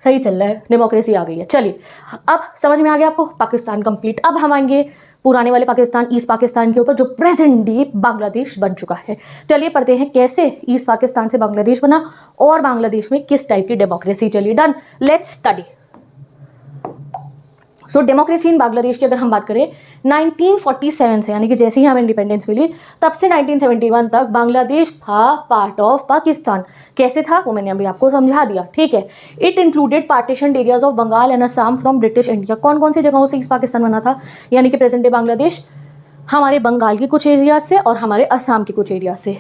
सही चल रहा है, डेमोक्रेसी आ गई है। चलिए अब समझ में आ गया आपको पाकिस्तान कंप्लीट। अब हम आएंगे पुराने वाले पाकिस्तान, ईस्ट पाकिस्तान के ऊपर जो प्रेजेंट डे बांग्लादेश बन चुका है। चलिए पढ़ते हैं कैसे ईस्ट पाकिस्तान से बांग्लादेश बना और बांग्लादेश में किस टाइप की डेमोक्रेसी चली। Done, let's study. So democracy in Bangladesh की अगर हम बात करें 1947 से, यानी कि जैसे ही हमें इंडिपेंडेंस मिली तब से 1971 तक बांग्लादेश था पार्ट ऑफ पाकिस्तान। कैसे था वो मैंने अभी आपको समझा दिया, ठीक है। It included partition areas of Bengal and Assam from British India. कौन कौन सी जगहों से ईस्ट पाकिस्तान बना था, यानी कि प्रेजेंट डे बांग्लादेश हमारे बंगाल के कुछ एरियाज से और हमारे असम के कुछ एरिया से।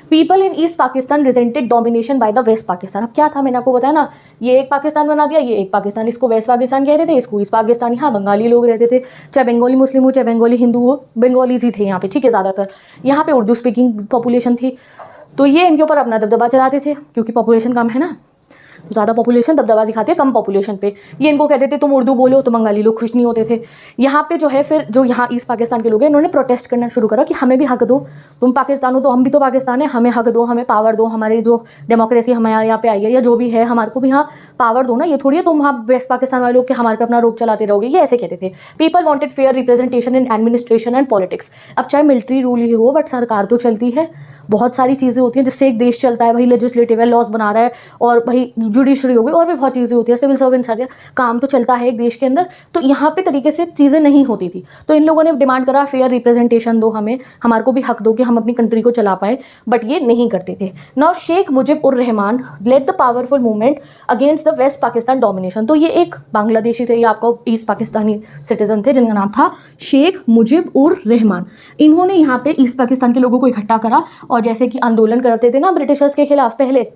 People in East Pakistan resented domination by the West Pakistan. अब क्या था मैंने आपको बताया ना, ये एक पाकिस्तान बना दिया, ये एक पाकिस्तान, इसको वेस्ट पाकिस्तान कहते थे, इसको ईस्ट पाकिस्तान। यहाँ बंगाली लोग रहते थे, चाहे बंगाली मुस्लिम हो चाहे बंगाली हिंदू हो, बंगालीज ही थे यहाँ पे, ठीक है। ज़्यादातर यहाँ पे उर्दू स्पीकिंग पॉपुलेशन थी, तो ये इनके ऊपर अपना दबदबा चलाते थे क्योंकि पॉपुलेशन कम है ना, ज़्यादा पॉपुलेशन दबदबा दिखाती है कम पॉपुलेशन पे। ये इनको कहते थे तुम उर्दू बोलो, तो बंगाली लोग खुश नहीं होते थे। यहाँ पे जो है फिर जो यहाँ ईस्ट पाकिस्तान के लोग हैं इन्होंने प्रोटेस्ट करना शुरू करा कि हमें भी हक दो, तुम पाकिस्तान हो तो हम भी तो पाकिस्तान है, हमें हक दो, हमें पावर दो, हमारी जो डेमोक्रेसी हमारे यहाँ पे आई है या जो भी है हमारे को भी यहाँ पावर दो ना। ये थोड़ी है तुम वहाँ वेस्ट पाकिस्तान वाले लोग के हमारे पे अपना रोक चलाते रहोगे, ये ऐसे कहते थे। People wanted fair representation in administration and politics. अब चाहे मिलिट्री रूल ही हो बट सरकार तो चलती है, बहुत सारी चीज़ें होती हैं जिससे एक देश चलता है। भाई लेजिस्लेटिव है, लॉज बना रहा है, और भाई जुडिशरी हो गई, और भी बहुत चीज़ें होती है, सिविल सर्वेंट्स आ गया, काम तो चलता है एक देश के अंदर। तो यहाँ पे तरीके से चीज़ें नहीं होती थी, तो इन लोगों ने डिमांड करा फेयर रिप्रेजेंटेशन दो, हमें हमारे को भी हक दो कि हम अपनी कंट्री को चला पाए, बट ये नहीं करते थे। Now Sheikh Mujib ur Rahman led the powerful movement against the West Pakistan domination. तो ये एक बांग्लादेशी थे, ये आपको ईस्ट पाकिस्तानी सिटीजन थे जिनका नाम था शेख मुजिब उर रहमान। इन्होंने यहाँ पे ईस्ट पाकिस्तान के लोगों को इकट्ठा करा और जैसे कि आंदोलन करते थे ना ब्रिटिशर्स के खिलाफ, पहले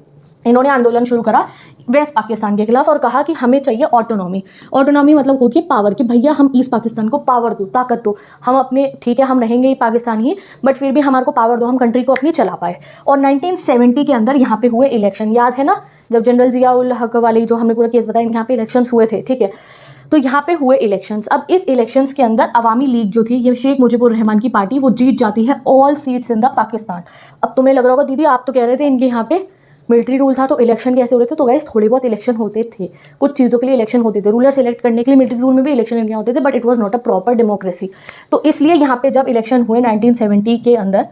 इन्होंने आंदोलन शुरू करा वेस्ट पाकिस्तान के खिलाफ और कहा कि हमें चाहिए ऑटोनॉमी। ऑटोनॉमी मतलब होती है पावर, कि भैया हम ईस्ट पाकिस्तान को पावर दो, ताकत दो, हम अपने ठीक है हम रहेंगे ही पाकिस्तान ही, बट फिर भी हमारे को पावर दो, हम कंट्री को अपनी चला पाए। और 1970 के अंदर यहाँ पे हुए इलेक्शन, याद है ना, जब जनरल जिया उल हक वाले जो हमने पूरा केस बताया, यहाँ पे इलेक्शंस हुए थे, ठीक है। तो यहाँ पे हुए इलेक्शंस। अब इस इलेक्शंस के अंदर अवामी लीग जो थी, ये शेख मुजिबुर रहमान की पार्टी, वो जीत जाती है all seats in the Pakistan. अब तुम्हें लग रहा होगा दीदी आप तो कह रहे थे इनके यहाँ पे मिलिट्री रूल था तो इलेक्शन कैसे हो रहे थे। तो गाइस थोड़े बहुत इलेक्शन होते थे, कुछ चीज़ों के लिए इलेक्शन होते थे, रूलर सेलेक्ट करने के लिए मिलिट्री रूल में भी इलेक्शन इनके होते थे, but it was not a proper democracy. तो इसलिए यहाँ पे जब इलेक्शन हुए 1970 के अंदर,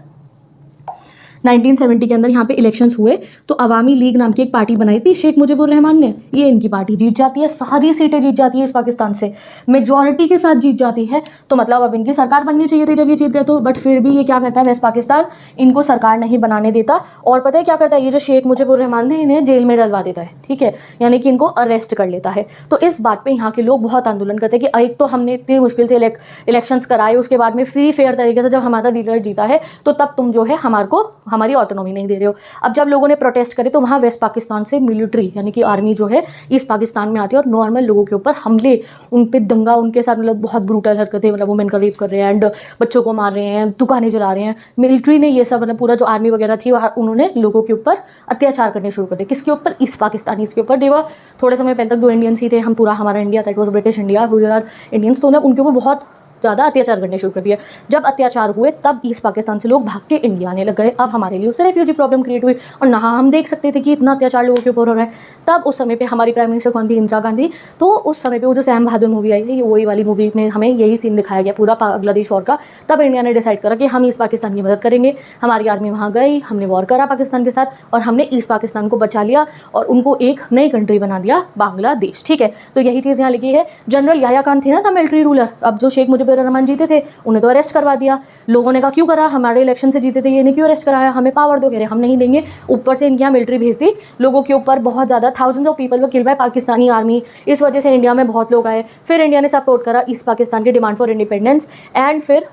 1970 के अंदर यहाँ पे इलेक्शंस हुए तो अवामी लीग नाम की एक पार्टी बनाई थी शेख मुजीबुर रहमान ने। ये इनकी पार्टी जीत जाती है, सारी सीटें जीत जाती है इस पाकिस्तान से, मेजॉरिटी के साथ जीत जाती है। तो मतलब अब इनकी सरकार बननी चाहिए थी जब ये जीत गए तो, बट फिर भी ये क्या करता है वेस्ट पाकिस्तान, इनको सरकार नहीं बनाने देता। और पता है क्या करता है, ये जो शेख मुजीबुर रहमान थे इन्हें जेल में डलवा देता है, ठीक है, यानी कि इनको अरेस्ट कर लेता है। तो इस बात पर यहाँ के लोग बहुत आंदोलन करते हैं कि एक तो हमने इतनी मुश्किल से इलेक्शंस कराए, उसके बाद में फ्री फेयर तरीके से जब हमारा लीडर जीता है तो तब तुम जो है हमारी ऑटोनॉमी नहीं दे रहे हो। अब जब लोगों ने प्रोटेस्ट करे तो वहाँ वेस्ट पाकिस्तान से मिलिट्री यानी कि आर्मी जो है ईस्ट पाकिस्तान में आती है और नॉर्मल लोगों के ऊपर हमले, उन पे दंगा, उनके साथ मतलब बहुत ब्रूटल हरकतें, मतलब वुमेन का रेप कर रहे हैं एंड बच्चों को मार रहे हैं, दुकानें जला रहे हैं। मिलिट्री ने ये सब मतलब पूरा जो आर्मी वगैरह थी उन्होंने लोगों के ऊपर अत्याचार करने शुरू कर दिए। किसके ऊपर? ईस्ट पाकिस्तानीज़ के ऊपर। देवा थोड़े समय पहले तक जो इंडियंस ही थे, हम पूरा हमारा इंडिया था, it was British India, we are Indians, तो उनके ऊपर बहुत ज़्यादा अत्याचार करने शुरू कर दिया। जब अत्याचार हुए तब ईस्ट पाकिस्तान से लोग भाग के इंडिया आने लग गए। अब हमारे लिए उससे रेफ्यूजी प्रॉब्लम क्रिएट हुई और ना हम देख सकते थे कि इतना अत्याचार लोगों के ऊपर हो रहा है। तब उस समय पे हमारी प्राइम मिनिस्टर कौन थी? इंदिरा गांधी। तो उस समय पे वो जो सैम बहादुर मूवी आई है, ये वही वाली मूवी में हमें यही सीन दिखाया गया पूरा बांग्लादेश वॉर का। तब इंडिया ने डिसाइड करा कि हम ईस्ट पाकिस्तान की मदद करेंगे। हमारी आर्मी वहाँ गई, हमने वॉर करा पाकिस्तान के साथ और हमने ईस्ट पाकिस्तान को बचा लिया और उनको एक नई कंट्री बना दिया, बांग्लादेश, ठीक है। तो यही चीज़ यहाँ लिखी है। जनरल याह्या खान थे ना था मिलिट्री रूलर, अब जो शेख मुजीबुर रहमान जीते थे उन्हें तो अरेस्ट करवा दिया। लोगों ने कहा क्यों करा, हमारे इलेक्शन से जीते थे, ये नहीं क्यों अरेस्ट कराया, हमें पावर दो। कह रहे हम नहीं देंगे। ऊपर से इनके यहाँ मिलिट्री भेज दी लोगों के ऊपर, बहुत ज़्यादा thousands of people were killed by Pakistani army. इस वजह से इंडिया में बहुत लोग आए। फिर इंडिया ने सपोर्ट करा ईस्ट पाकिस्तान की डिमांड फॉर इंडिपेंडेंस एंड फिर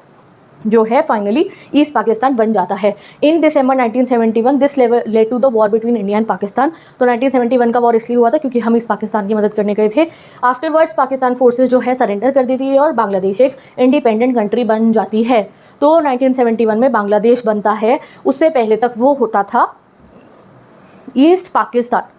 जो है फाइनली ईस्ट पाकिस्तान बन जाता है। In December 1971 this led to the war between India and Pakistan. तो 1971 का वॉर इसलिए हुआ था क्योंकि हम ईस्ट पाकिस्तान की मदद करने गए थे। आफ्टरवर्ड्स पाकिस्तान फोर्सेस जो है सरेंडर कर देती है और बांग्लादेश एक इंडिपेंडेंट कंट्री बन जाती है। तो 1971 में बांग्लादेश बनता है। उससे पहले तक वो होता था ईस्ट पाकिस्तान।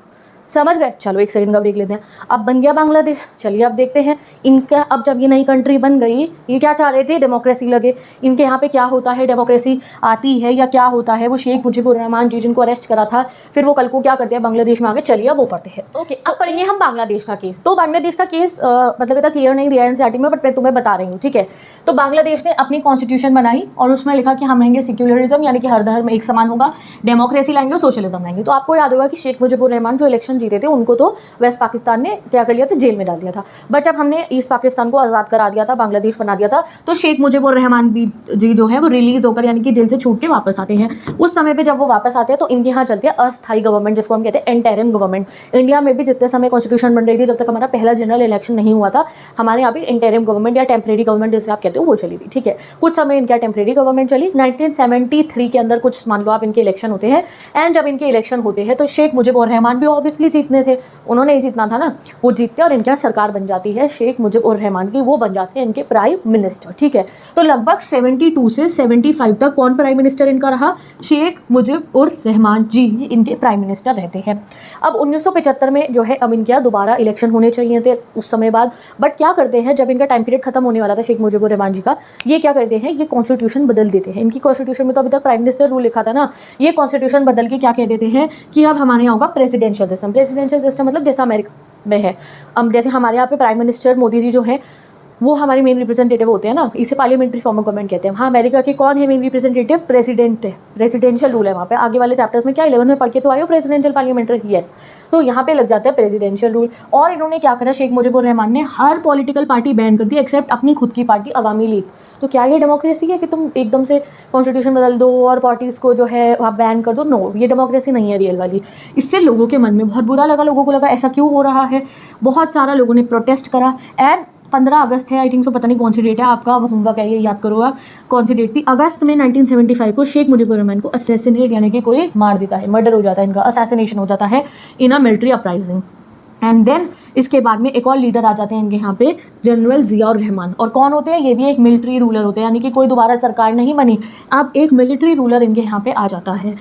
समझ गए? चलो एक सेकंड का ब्रेक लेते हैं। अब बन गया बांग्लादेश। चलिए अब देखते हैं इनका, अब जब ये नई कंट्री बन गई, ये क्या चाह रहे थे? डेमोक्रेसी लगे। इनके यहाँ पे क्या होता है, डेमोक्रेसी आती है या क्या होता है? वो शेख मुजीबुर रहमान जी जिनको अरेस्ट करा था, फिर वो कल को क्या करते हैं, बांग्लादेश में आगे। चलिए अब वो पढ़ते हैं। ओके, अब पढ़ेंगे हम बांग्लादेश का केस। तो बांग्लादेश का केस मतलब इतना क्लियर नहीं दिया एनसीईआरटी में, बट मैं तुम्हें बता रही हूँ, ठीक है। तो बांग्लादेश ने अपनी कॉन्स्टिट्यूशन बनाई और उसमें लिखा कि हम रहेंगे सेक्युलरिज्म, यानी कि हर धर्म एक समान होगा, डेमोक्रेसी लाएंगे और सोशलिज्म लाएंगे। तो आपको याद होगा कि शेख मुजीबुर रहमान जो इलेक्शन जीते थे उनको तो वेस्ट पाकिस्तान ने क्या कर लिया था, जेल में डाल दिया था। बट जब हमने ईस्ट पाकिस्तान को आज़ाद करा दिया था, बांग्लादेश बना दिया था, तो शेख मुजीबुर रहमान जी जो है वो रिलीज होकर यानी कि जेल से छूट के वापस आते हैं। उस समय पे जब वो वापस आते हैं तो इनके यहाँ चलती है अस्थायी गवर्नमेंट, जिसको हम कहते हैं इंटरिम गवर्नमेंट। इंडिया में भी जितने समय कॉन्स्टिट्यूशन बन रही थी, जब तक हमारा पहला जनरल इलेक्शन नहीं हुआ था, हमारे यहाँ पे इंटरिम गवर्नमेंट या टेम्परेरी गवर्नमेंट जिसे आप कहते हो वो चली थी, ठीक है। कुछ समय इनका टेम्परेरी गवर्नमेंट चली। 1973 के अंदर कुछ मान लो आप इनके इलेक्शन होते हैं एंड जब इनके इलेक्शन होते हैं तो शेख मुजीबुर रहमान भी ऑब्वियसली जीतने थे, उन्होंने ही जीतना था ना, वो जीतते और इनके यहाँ सरकार बन जाती है शेख मुजीबुर रहमान की, वो बन जाते हैं इनके प्राइम मिनिस्टर, ठीक है। तो लगभग 72 से 75 तक कौन प्राइम मिनिस्टर इनका रहा? शेख मुजीबुर रहमान जी इनके प्राइम मिनिस्टर रहते हैं। अब 1975 में जो है अब इनके यहाँ दोबारा इलेक्शन होने चाहिए थे उस समय बाद, बट क्या करते हैं, जब इनका टाइम पीरियड खत्म होने वाला था शेख मुजीबुर रहमान जी का, ये क्या करते हैं, ये कॉन्स्टिट्यूशन बदल देते हैं। इनकी कॉन्स्टिट्यूशन में तो अभी तक प्राइम मिनिस्टर रूल लिखा था ना, ये कॉन्स्टिट्यूशन बदल के क्या कह देते हैं कि अब हमारे यहाँ होगा प्रेसिडेंशियल सिस्टम। प्रेसिडेंशियल सिस्टम मतलब जैसा अमेरिका में है। अब जैसे हमारे यहाँ पे प्राइम मिनिस्टर मोदी जी जो हैं वो हमारे मेन रिप्रेजेंटेटिव होते हैं ना, इसे पार्लियामेंट्री फॉर्म ऑफ गवर्नमेंट कहते हैं। हाँ, अमेरिका के कौन है मेन रिप्रेजेंटेटिव? प्रेसिडेंट है। रेजिडेंशियल रूल है वहाँ पे। आगे वाले चैप्टर्स में क्या 11 में पढ़ के तो आए हो, प्रेसिडेंशियल पार्लियामेंट्री, यस। तो यहाँ पे लग जाता है प्रेसिडेंशियल रूल। और इन्होंने क्या करा, शेख मुजीबुर रहमान ने हर पॉलिटिकल पार्टी बैन कर दी एक्सेप्ट अपनी खुद की पार्टी अवामी लीग। तो क्या ये डेमोक्रेसी है कि तुम एकदम से कॉन्स्टिट्यूशन बदल दो और पार्टीज़ को जो है आप बैन कर दो? नो, ये डेमोक्रेसी नहीं है रियल वाली। इससे लोगों के मन में बहुत बुरा लगा, लोगों को लगा ऐसा क्यों हो रहा है। बहुत सारा लोगों ने प्रोटेस्ट करा एंड 15 अगस्त है आई थिंक, सो पता नहीं कौन सी डेट है, आपका होमवर्क है ये याद करो आप कौन सी डेट थी। अगस्त में 1975 को शेख मुजीबुर रहमान को असैसिनेट यानी कि कोई मार देता है, मर्डर हो जाता है, इनका असैसिनेशन हो जाता है in a military uprising. And then इसके बाद में एक और लीडर आ जाते हैं इनके यहाँ पे, जनरल ज़ियाउर रहमान। और कौन होते हैं? ये भी एक मिलिट्री रूलर होते हैं, यानी कि कोई दोबारा सरकार नहीं बनी, अब एक मिलिट्री रूलर इनके यहाँ पे आ जाता है।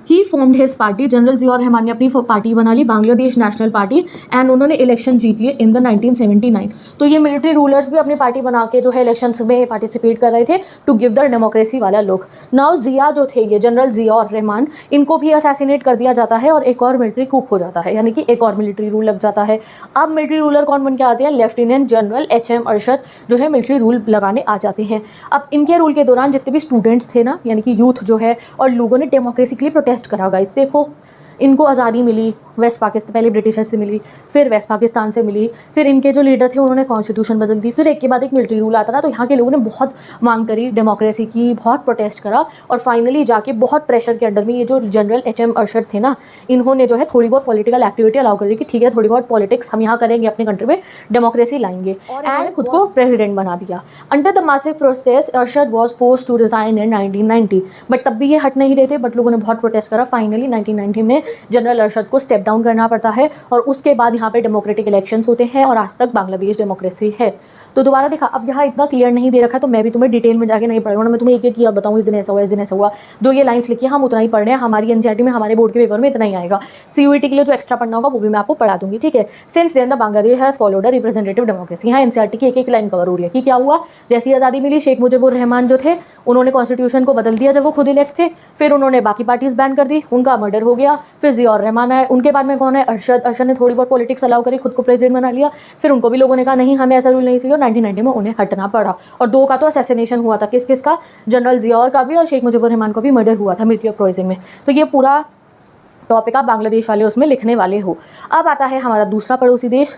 He formed his party, general Ziaur Rahman ने अपनी पार्टी बना ली, बांग्लादेश नेशनल पार्टी, एंड उन्होंने इलेक्शन जीत लिए इन द 1979। तो ये मिलिट्री रूलर्स भी अपनी पार्टी बना के जो है इलेक्शंस में पार्टिसिपेट कर रहे थे टू गिव द डेमोक्रेसी वाला लुक। नाउ जिया जो थे, ये जनरल जियाउर रहमान, इनको भी असैसिनेट कर दिया जाता है और एक और मिलिट्री कूप हो जाता है, यानी कि एक और मिलिट्री रूल लग जाता है। अब मिलिट्री रूलर कौन बन के आते हैं? लेफ्टिनेंट जनरल HM अरशद जो है मिलिट्री रूल लगाने आ जाते हैं। अब इनके रूल के दौरान जितने भी स्टूडेंट्स थे ना, यानी कि यूथ जो है और लोगों ने डेमोक्रेसी के लिए प्रोटेस्ट करा। गाइस देखो, इनको आज़ादी मिली वेस्ट पाकिस्तान, पहले ब्रिटिशर्स से मिली, फिर वेस्ट पाकिस्तान से मिली, फिर इनके जो लीडर थे उन्होंने कॉन्स्टिट्यूशन बदल दी, फिर एक के बाद एक मिलिट्री रूल आता रहा। तो यहाँ के लोगों ने बहुत मांग करी डेमोक्रेसी की, बहुत प्रोटेस्ट करा, और फाइनली जाके बहुत प्रेशर के अंडर में ये जो जनरल HM अरशद थे ना, इन्होंने जो है थोड़ी बहुत पॉलिटिकल एक्टिविटी अलाउ कर दी कि ठीक है, थोड़ी बहुत पॉलिटिक्स हम यहाँ करेंगे, अपने कंट्री में डेमोक्रेसी लाएंगे, एंड खुद को प्रेसिडेंट बना दिया। Under the massive process Ershad was force to resign in 1990, but तब भी ये हट नहीं रहे थे, बट लोगों ने बहुत प्रोटेस्ट करा। फाइनली 1990 में जनरल अरशद को स्टेप डाउन करना पड़ता है, और उसके बाद यहाँ पे डेमोक्रेटिक इलेक्शंस होते हैं, और आज तक बांग्लादेश डेमोक्रेसी है। तो दोबारा देखा, अब यहाँ इतना क्लियर नहीं दे रखा, तो मैं भी तुम्हें डिटेल में जाके नहीं पढ़ूंगा, मैं तुम्हें एक एक बताऊँ, इस दिन ऐसा हुआ, इस दिन ऐसा हुआ। जो ये लाइन्स लिखी है हम उतना ही पढ़ रहे हैं, हमारी NCERT में, हमारे बोर्ड के पेपर में इतना ही आएगा। CUET के लिए जो एक्स्ट्रा पढ़ना होगा वो भी मैं आपको पढ़ा दूंगी, ठीक है। Since then the Bangladesh has followed a representative democracy. यहाँ NCERT की एक एक लाइन कवर हो रही है कि क्या हुआ। जैसी आज़ादी मिली, शेख मुजीबुर रहमान जो थे उन्होंने कॉन्स्टिट्यूशन को बदल दिया जब वो खुद इलेक्ट थे, फिर उन्होंने बाकी पार्टीज बैन कर दी, उनका मर्डर हो गया। फिर जियाउर रहमान आए, उनके बाद में कौन है? अरशद ने थोड़ी बहुत पॉलिटिक्स अलाउ करी, खुद को प्रेसिडेंट बना लिया। फिर उनको भी लोगों ने कहा नहीं, हमें ऐसा रूल नहीं चाहिए, और 1990 में उन्हें हटना पड़ा। और 2 का तो असैसिनेशन हुआ था, किस किस का? जनरल जियाउर का भी और शेख मुजीबुर रहमान का भी मर्डर हुआ था मिलिट्री अपराइजिंग में। तो ये पूरा टॉपिक आप बांग्लादेश वाले उसमें लिखने वाले हो। अब आता है हमारा दूसरा पड़ोसी देश,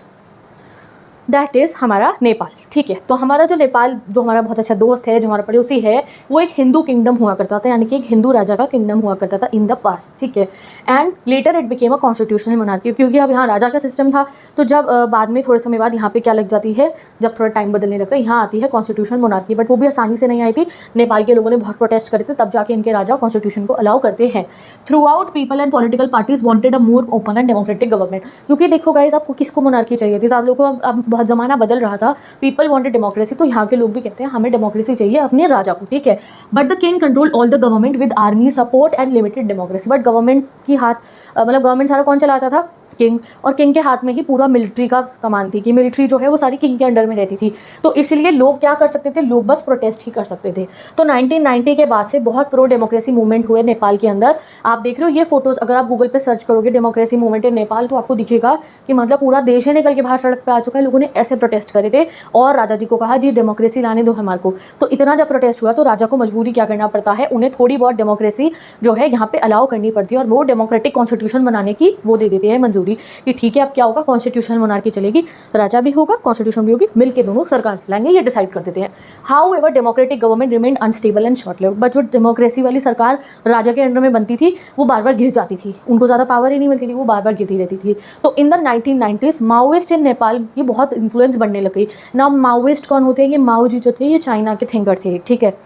दैट इज़ हमारा नेपाल, ठीक है। तो हमारा जो नेपाल, जो हमारा बहुत अच्छा दोस्त है, जो हमारा पड़ोसी है, वो एक हिंदू किंगडम हुआ करता था, यानी कि एक हिंदू राजा का किंगडम हुआ करता था इन द पास्ट, ठीक है। And later it became a constitutional monarchy, क्योंकि अब यहाँ राजा का सिस्टम था। तो जब बाद में थोड़े समय बाद यहाँ पे क्या लग जाती है, जब थोड़ा टाइम बदलने लगता है, यहाँ आती है कॉन्स्टिट्यूशनल मोनार्की, बट वो भी आसानी से नहीं आई थी। नेपाल के लोगों ने बहुत प्रोटेस्ट करे थे, तब जाके इनके राजा कॉन्स्टिट्यूशन को अलाउ करते हैं। Through out people and political parties wanted a more open and democratic government, क्योंकि देखो गाइस, आपको किसको मोनार्की चाहिए थी? आप लोगों को अब बहुत ज़माना बदल रहा था, पीपल वांटेड डेमोक्रेसी, तो यहाँ के लोग भी कहते हैं हमें डेमोक्रेसी चाहिए अपने राजा को, ठीक है। But the king control all the government with army support and limited democracy. But government की हाथ, मतलब गवर्नमेंट सारा कौन चलाता था? किंग। और किंग के हाथ में ही पूरा मिलिट्री का कमान थी, कि मिलिट्री जो है वो सारी किंग के अंडर में रहती थी। तो इसलिए लोग क्या कर सकते थे? लोग बस प्रोटेस्ट ही कर सकते थे। तो 1990 के बाद से बहुत प्रो डेमोक्रेसी मूवमेंट हुए नेपाल के अंदर। आप देख रहे हो ये फोटोज़, अगर आप गूगल पे सर्च करोगे डेमोक्रेसी मूवमेंट इन नेपाल, तो आपको दिखेगा कि मतलब पूरा देश ही निकल के बाहर सड़क पे आ चुका है। लोगों ने ऐसे प्रोटेस्ट करे थे और राजा जी को कहा जी डेमोक्रेसी लाने दो हमारे को। तो इतना जब प्रोटेस्ट हुआ तो राजा को मजबूरी क्या करना पड़ता है, उन्हें थोड़ी बहुत डेमोक्रेसी जो है यहाँ पे अलाउ करनी पड़ती है, और वो डेमोक्रेटिक कॉन्स्टिट्यूशन बनाने की वो दे देते हैं मंजूरी कि ठीक है अब क्या होगा, कॉन्स्टिट्यूशनल मोनार्की चलेगी, राजा भी होगा, कॉन्स्टिट्यूशन भी होगी, मिलके दोनों सरकार चलाएंगे, ये डिसाइड कर देते हैं। How ever democratic government remained unstable and short lived, but जो डेमोक्रेसी वाली सरकार राजा के अंडर में बनती थी वो बार बार गिर जाती थी, उनको ज़्यादा पावर ही नहीं मिलती थी, वो बार बार गिरती रहती थी। तो इन द 1990s माओइस्ट इन नेपाल की बहुत इन्फ्लुएंस बनने लग गई। ना माओइस्ट कौन होते हैं? ये माओ जी जो थे ये चाइना के थिंकर थे, ठीक है।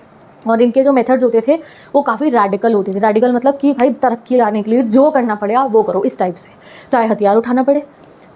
और इनके जो मेथड्स होते थे वो काफ़ी रैडिकल होते थे। रैडिकल मतलब कि भाई तरक्की लाने के लिए जो करना पड़े आप वो करो, इस टाइप से, चाहे हथियार उठाना पड़े,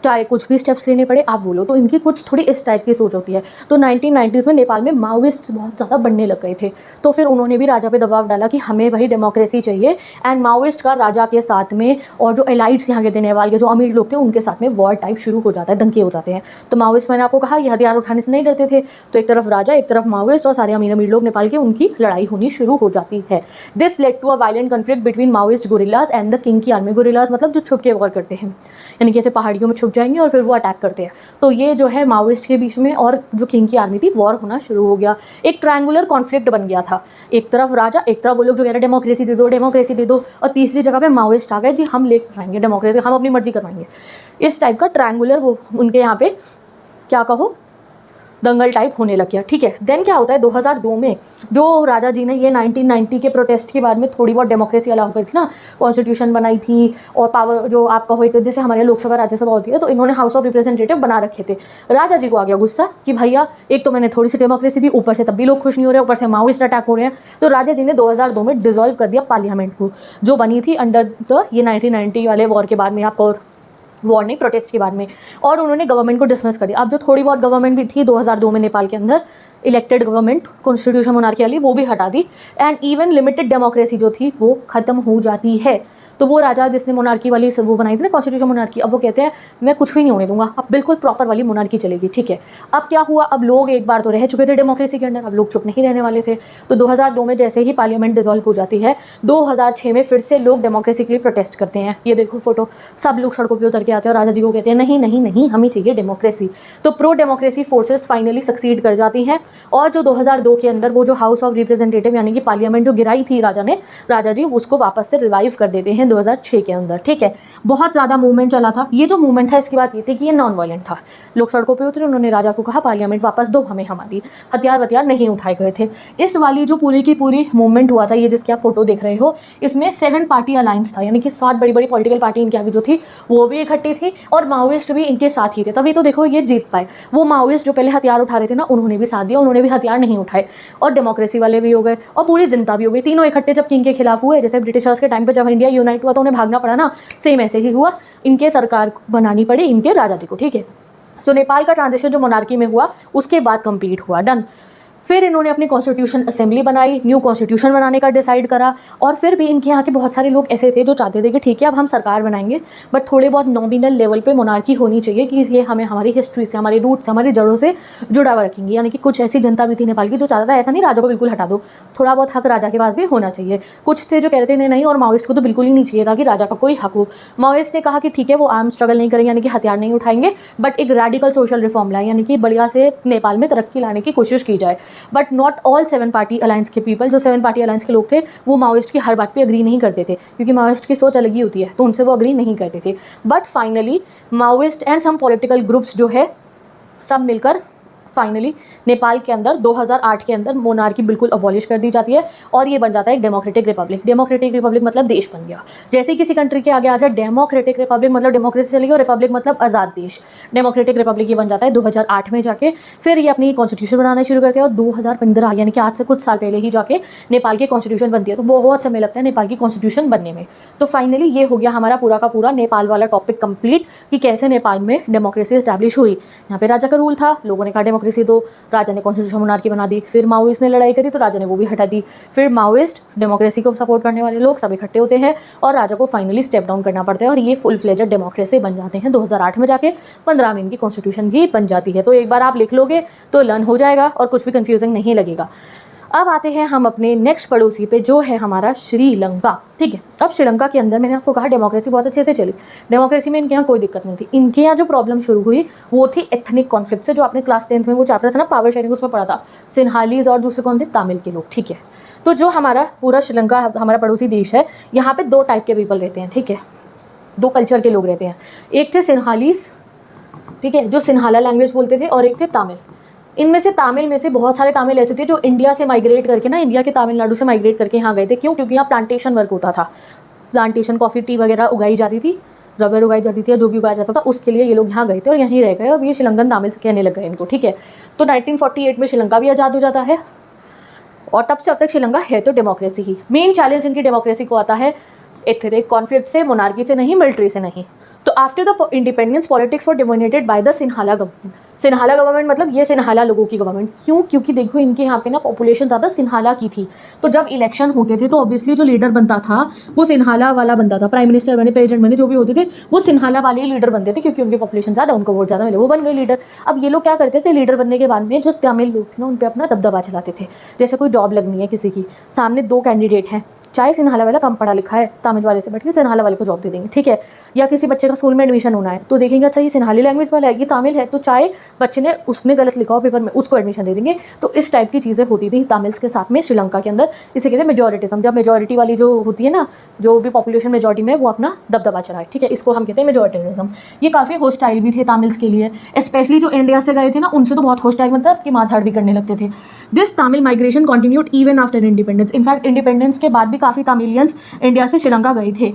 चाहे कुछ भी स्टेप्स लेने पड़े आप बोलो। तो इनकी कुछ थोड़ी इस टाइप की सोच होती है। तो 1990s में नेपाल में माओइस्ट बहुत ज़्यादा बढ़ने लग गए थे। तो फिर उन्होंने भी राजा पे दबाव डाला कि हमें भाई डेमोक्रेसी चाहिए, एंड माओइस्ट का राजा के साथ में और जो एलाइट्स यहाँ के थे नेपाल के जो अमीर लोग थे उनके साथ में वॉर टाइप शुरू हो जाता है, दंगे हो जाते हैं। तो माओइस्ट, मैंने आपको कहा ये हथियार उठाने से नहीं डरते थे, तो एक तरफ राजा एक तरफ माओइस्ट और सारे अमीर अमीर लोग नेपाल के, उनकी लड़ाई होनी शुरू हो जाती है। This led to a violent conflict between Maoist guerrillas and the king की आर्मी। गोरिल्लाज मतलब जो छुप के वॉर करते हैं, यानी कि ऐसे पहाड़ियों में छुप जाएंगे और फिर वो अटैक करते हैं। तो ये जो है माओइस्ट के बीच में और जो किंग की आर्मी थी वॉर होना शुरू हो गया। एक ट्रायंगुलर कॉन्फ्लिक्ट बन गया था, एक तरफ राजा, एक तरफ वो लोग जो कह रहे डेमोक्रेसी दे दो, डेमोक्रेसी दे दो, और तीसरी जगह पे माओइस्ट आ गए जी हम लेकर आएंगे डेमोक्रेसी, हम अपनी मर्जी करवाएंगे। इस टाइप का ट्रायंगुलर वो उनके यहाँ पे क्या कहो दंगल टाइप होने लग गया, ठीक है। देन क्या होता है 2002 में जो राजा जी ने ये 1990 के प्रोटेस्ट के बाद में थोड़ी बहुत डेमोक्रेसी अलाउ करी थी ना, कॉन्स्टिट्यूशन बनाई थी और पावर जो आपका हुई थी, जैसे हमारे लोकसभा राज्यसभा होती है, तो इन्होंने हाउस ऑफ रिप्रेजेंटेटिव बना रखे थे। राजा जी को आ गया गुस्सा कि भैया एक तो मैंने थोड़ी सी डेमोक्रेसी दी, ऊपर से तब भी लोग खुश नहीं हो रहे, ऊपर से माओइस्ट अटैक हो रहे हैं। तो राजा जी ने 2002 में डिसॉल्व कर दिया पार्लियामेंट को, जो बनी थी अंडर द ये 1990 वाले वॉर के बाद में आपको वॉर नहीं, प्रोटेस्ट के बाद में, और उन्होंने गवर्नमेंट को डिसमिस कर दिया। अब जो थोड़ी बहुत गवर्नमेंट भी थी 2002 में नेपाल के अंदर, इलेक्टेड गवर्नमेंट कॉन्स्टिट्यूशन मोनार्की वाली, वो भी हटा दी, एंड इवन लिमिटेड डेमोक्रेसी जो थी वो खत्म हो जाती है। तो वो राजा जिसने मोनार्की वाली वो बनाई थी ना कॉन्स्टिट्यूशन मोनार्की, अब वो कहते हैं मैं कुछ भी नहीं होने दूंगा, अब बिल्कुल प्रॉपर वाली मोनार्की चलेगी। ठीक है, अब क्या हुआ, अब लोग एक बार तो रह चुके थे डेमोक्रेसी के अंदर, अब लोग चुप नहीं रहने वाले थे। तो 2002 में जैसे ही पार्लियामेंट डिसॉल्व हो जाती है, 2006 में फिर से लोग डेमोक्रेसी के लिए प्रोटेस्ट करते हैं। ये देखो फोटो, सब लोग सड़कों पर उतर के आते हैं और राजा जी को कहते हैं नहीं नहीं नहीं, हमें चाहिए डेमोक्रेसी। तो pro democracy forces finally succeed कर जाती हैं, और जो 2002 के अंदर वो जो हाउस ऑफ रिप्रेजेंटेटिव यानी कि पार्लियामेंट जो गिराई थी राजा जी उसको वापस से रिवाइव कर देते हैं 2006 के अंदर। ठीक है, बहुत ज़्यादा मूवमेंट चला था। ये जो मूवमेंट था इसकी बात ये थी कि ये नॉन वायलेंट था। लोग सड़कों पे उतरे, उन्होंने राजा को कहा पार्लियामेंट वापस दो हमें, हमारी हथियार नहीं उठाए गए थे। इस वाली जो पूरी की पूरी मूवमेंट हुआ था, ये जिसकी आप फोटो देख रहे हो, इसमें 7 पार्टी अलायंस था, यानी कि 7 बड़ी बड़ी पॉलिटिकल पार्टी इनके आगे जो थी वो भी इकट्ठी थी, और माओइस्ट भी इनके साथ ही थे। तभी तो देखो ये जीत पाए। वो माओइस्ट जो पहले हथियार उठा रहे थे ना, उन्होंने भी साथ दिया, उन्होंने भी हथियार नहीं उठाए, और डेमोक्रेसी वाले भी हो गए और पूरी जनता भी हो गई। तीनों इकट्ठे जब किंग के खिलाफ हुए, जैसे ब्रिटिशर्स के टाइम पे जब इंडिया यूनाइट हुआ तो उन्हें भागना पड़ा ना, सेम ऐसे ही हुआ, इनके सरकार बनानी पड़ी इनके राजा जी को। ठीक है, सो नेपाल का ट्रांजिशन जो मोनार्की में हुआ उसके बाद कंप्लीट हुआ, डन। फिर इन्होंने अपनी कॉन्स्टिट्यूशन असेंबली बनाई, न्यू कॉन्स्टिट्यूशन बनाने का डिसाइड करा, और फिर भी इनके यहाँ के बहुत सारे लोग ऐसे थे जो चाहते थे कि ठीक है अब हम सरकार बनाएंगे, बट थोड़े बहुत नॉमिनल लेवल पे मोनार्की होनी चाहिए कि ये हमें हमारी हिस्ट्री से, हमारे रूट से, हमारी जड़ों से जुड़ा हुआ रखेंगे। यानी कि कुछ ऐसी जनता भी थी नेपाल की जो चाहता था ऐसा नहीं राजा को बिल्कुल हटा दो, थोड़ा बहुत हक राजा के पास भी होना चाहिए। कुछ थे जो कहते थे नहीं, और माओइस्ट को तो बिल्कुल ही नहीं चाहिए था कि राजा का कोई हक हो। माओइस्ट ने कहा कि ठीक है वो आर्म स्ट्रगल नहीं करेंगे, यानी कि हथियार नहीं उठाएंगे, बट एक रेडिकल सोशल रिफॉर्म लाए, यानी कि बढ़िया से नेपाल में तरक्की लाने की कोशिश की जाए। But not all 7 party alliance के पीपल, जो 7 पार्टी अलायंस के लोग थे, वो माओइस्ट की हर बात पे अग्री नहीं करते थे, क्योंकि माओइस्ट की सोच अलग ही होती है, तो उनसे वो अग्री नहीं करते थे। But finally Maoist and some political groups जो है सब मिलकर फाइनली नेपाल के अंदर 2008 के अंदर मोनार्की बिल्कुल अबॉलिश कर दी जाती है, और ये बन जाता है एक डेमोक्रेटिक रिपब्लिक। डेमोक्रेटिक रिपब्लिक मतलब देश बन गया। जैसे ही किसी कंट्री के आगे आ जाए डेमोक्रेटिक रिपब्लिक मतलब डेमोक्रेसी चलेगी, और रिपब्लिक मतलब आज़ाद देश। डेमोक्रेटिक रिपब्लिक ये बन जाता है 2008 में जाके। फिर ये अपनी कॉन्स्टिट्यूशन बनाना शुरू करते हैं, और 2015 यानी कि आज से कुछ साल पहले ही जाके नेपाल की कॉन्स्टिट्यूशन बनती है। तो बहुत समय लगता है नेपाल की कॉन्स्टिट्यूशन बनने में। तो फाइनली ये हो गया हमारा पूरा का पूरा नेपाल वाला टॉपिक कंप्लीट, कि कैसे नेपाल में डेमोक्रेसी इस्टेब्लिश हुई। यहाँ पे राजा का रूल था, लोगों ने कहा डेमोक्रेसी दो, राजा ने कॉन्स्टिट्यूशन मोनार्की बना दी। फिर माओइस्ट ने लड़ाई करी तो राजा ने वो भी हटा दी। फिर माओइस्ट, डेमोक्रेसी को सपोर्ट करने वाले लोग सब इकट्ठे होते हैं, और राजा को फाइनली स्टेप डाउन करना पड़ता है, और ये फुल फ्लेजेड डेमोक्रेसी बन जाते हैं 2008 में जाके। 15 में इनकी कॉन्स्टिट्यूशन भी बन जाती है। तो एक बार आप लिख लोगे तो लर्न हो जाएगा और कुछ भी कंफ्यूजिंग नहीं लगेगा। अब आते हैं हम अपने नेक्स्ट पड़ोसी पे, जो है हमारा श्रीलंका। ठीक है, अब श्रीलंका के अंदर मैंने आपको कहा डेमोक्रेसी बहुत अच्छे से चली। डेमोक्रेसी में इनके यहाँ कोई दिक्कत नहीं थी। इनके यहाँ जो प्रॉब्लम शुरू हुई वो थी एथनिक कॉन्फ्लिक्ट से, जो आपने क्लास 10th में वो चैप्टर था ना पावर शेयरिंग, उसमें पढ़ा था। सिन्हालीज और दूसरे कौन थे, तमिल के लोग। ठीक है, तो जो हमारा पूरा श्रीलंका हमारा पड़ोसी देश है, यहाँ पे 2 टाइप के पीपल रहते हैं। ठीक है, 2 कल्चर के लोग रहते हैं। एक थे सिन्हालीज, ठीक है, जो सिन्हाला लैंग्वेज बोलते थे, और एक थे तमिल। इनमें से तमिल में से बहुत सारे तमिल ऐसे थे जो इंडिया से माइग्रेट करके ना, इंडिया के तमिलनाडु से माइग्रेट करके यहाँ गए थे। क्यों? क्योंकि यहाँ प्लांटेशन वर्क होता था, प्लांटेशन कॉफ़ी टी वगैरह उगाई जाती थी, रबर उगाई जाती थी, या जो भी उगाया जाता था उसके लिए ये लोग यहाँ गए थे और यहीं रह गए, और ये श्रीलंकन तमिल से कहने लग गए इनको। ठीक है, तो 1948 में श्रीलंका भी आज़ाद हो जाता है, और तब से अब तक श्रीलंका है तो डेमोक्रेसी ही। मेन चैलेंज इनकी डेमोक्रेसी को आता है एथनिक कॉन्फ्लिक्ट से, मोनार्की से नहीं, मिलिट्री से नहीं। तो after the independence politics were dominated by the Sinhala government. Sinhala government मतलब ये सिन्हाला लोगों की गवर्नमेंट। क्यों? क्योंकि देखो इनके यहाँ पे ना पॉपुलेशन ज़्यादा सिन्हाला की थी, तो जब इलेक्शन होते थे तो ऑब्वियसली जो लीडर बनता था वो सिन्हाला वाला बनता था। प्राइम मिनिस्टर बने, प्रेसिडेंट बने, जो भी होते थे वो सिन्हाला वाले ही लीडर बनते थे, क्योंकि उनकी पॉपुलेशन ज़्यादा, उनको वोट ज़्यादा मिले, वो बन गए लीडर। अब ये लोग क्या करते थे, लीडर बनने के बाद में जो तमिल लोग थे ना उन पर अपना दबदबा चलाते थे। जैसे कोई जॉब लगनी है किसी की, सामने 2 कैंडिडेट हैं, चाहे सिन्हाला वाला कम पढ़ा लिखा है, तमिल वाले से बैठ के सिन्हाला वाले को जॉब दे देंगे। ठीक है, या किसी बच्चे का स्कूल में एडमिशन होना है तो देखेंगे अच्छा ये सिन्हाली लैंग्वेज वाला है, ये तमिल है, तो चाहे बच्चे ने उसने गलत लिखा हो पेपर में उसको एडमिशन दे देंगे। तो इस टाइप की चीज़ें होती थी तमिल्स के साथ में श्रीलंका के अंदर। इसे कहते हैं मेजोरिटिज्म। जब मेजोरिटी वाली जो होती है ना, जो भी पॉपुलेशन मेजोरिटी में, वो अपना दबदबा चलाए। ठीक है, इसको हम कहते हैं मेजोरिटिज्म। ये काफ़ी होस्टाइल भी थे तमिल्स के लिए, स्पेशली जो इंडिया से गए थे ना उनसे तो बहुत होस्टाइल, मतलब कि मारधाड़ भी करने लगते थे। This Tamil migration continued even after independence. In fact independence के बाद भी काफ़ी तमिलियंस इंडिया से श्रीलंका गए थे।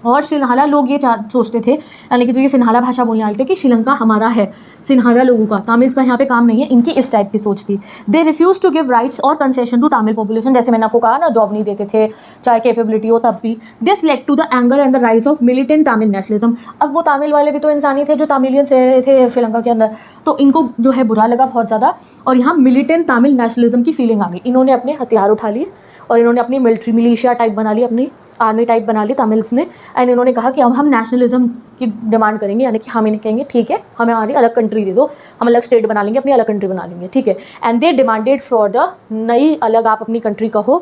और सिन्हाला लोग ये सोचते थे, यानी कि जो ये सिन्हाला भाषा बोलने वाले थे, कि श्रीलंका हमारा है, सिन्हाला लोगों का, तमिल्स का यहाँ पे काम नहीं है, इनकी इस टाइप की सोच थी। They refuse to give rights और कंसेशन टू तमिल पॉपुलेशन, जैसे मैंने आपको कहा ना, जॉब नहीं देते थे, चाहे कैपेबिलिटी हो तब भी। This led to the anger and the rise of militant Tamil nationalism. अब वो तमिल वाले भी तो इंसान ही थे जो तमिलियंस रह रहे थे श्रीलंका के अंदर, तो इनको जो है बुरा लगा बहुत ज़्यादा, और यहाँ मिलिटेंट तमिल नेशनलिज्म की फीलिंग आ गई। इन्होंने अपने हथियार उठा लिए और इन्होंने अपनी मिलिट्री मिलिशिया टाइप बना ली, अपनी आर्मी टाइप बना ली तमिल्स ने, एंड इन्होंने कहा कि अब हम नेशनलिज्म की डिमांड करेंगे, यानी कि हम इन्हें कहेंगे ठीक है, हमें हमारी अलग कंट्री दे दो, हम अलग स्टेट बना लेंगे, अपनी अलग कंट्री बना लेंगे, ठीक है। And they demanded for the नई अलग आप अपनी कंट्री कहो,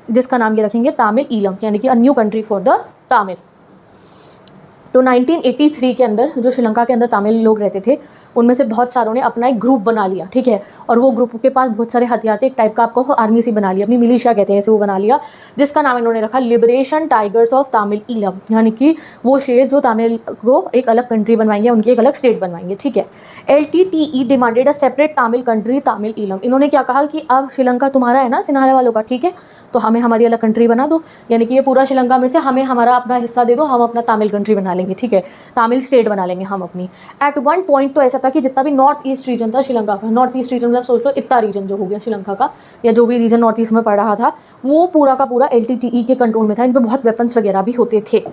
जिसका नाम ये रखेंगे तमिल ईलम, यानी कि a new country for the Tamil. तो 1983 के अंदर जो श्रीलंका के अंदर तमिल लोग रहते थे, उनमें से बहुत सारों ने अपना एक ग्रुप बना लिया, ठीक है, और वो ग्रुप के पास बहुत सारे हथियार थे, एक टाइप का आपको आर्मी सी बना लिया, अपनी मिलिशिया कहते हैं ऐसे, वो बना लिया, जिसका नाम इन्होंने रखा liberation tigers of Tamil Eelam, यानी कि वो शेर जो तमिल को एक अलग कंट्री बनवाएंगे, उनकी एक अलग स्टेट बनवाएंगे, ठीक है। LTTE demanded a separate Tamil country Tamil Eelam. इन्होंने क्या कहा कि अब श्रीलंका तुम्हारा है ना, सिन्हाला वालों का, ठीक है, तो हमें हमारी अलग कंट्री बना दो, यानी कि ये पूरा श्रीलंका में से हमें हमारा अपना हिस्सा दे दो, हम अपना तमिल कंट्री बना लेंगे, ठीक है, तमिल स्टेट बना लेंगे हम अपनी। एट वन पॉइंट तो ऐसा था कि जितना भी नॉर्थ ईस्ट रीजन था श्रीलंका का, नॉर्थ ईस्ट रीजन मतलब सोच लो इतना रीजन जो हो गया श्रीलंका का, या जो भी रीजन नॉर्थ ईस्ट में पड़ रहा था, वो पूरा का पूरा LTTE के कंट्रोल में था। इन पर बहुत वेपन्स वगैरह भी होते थे,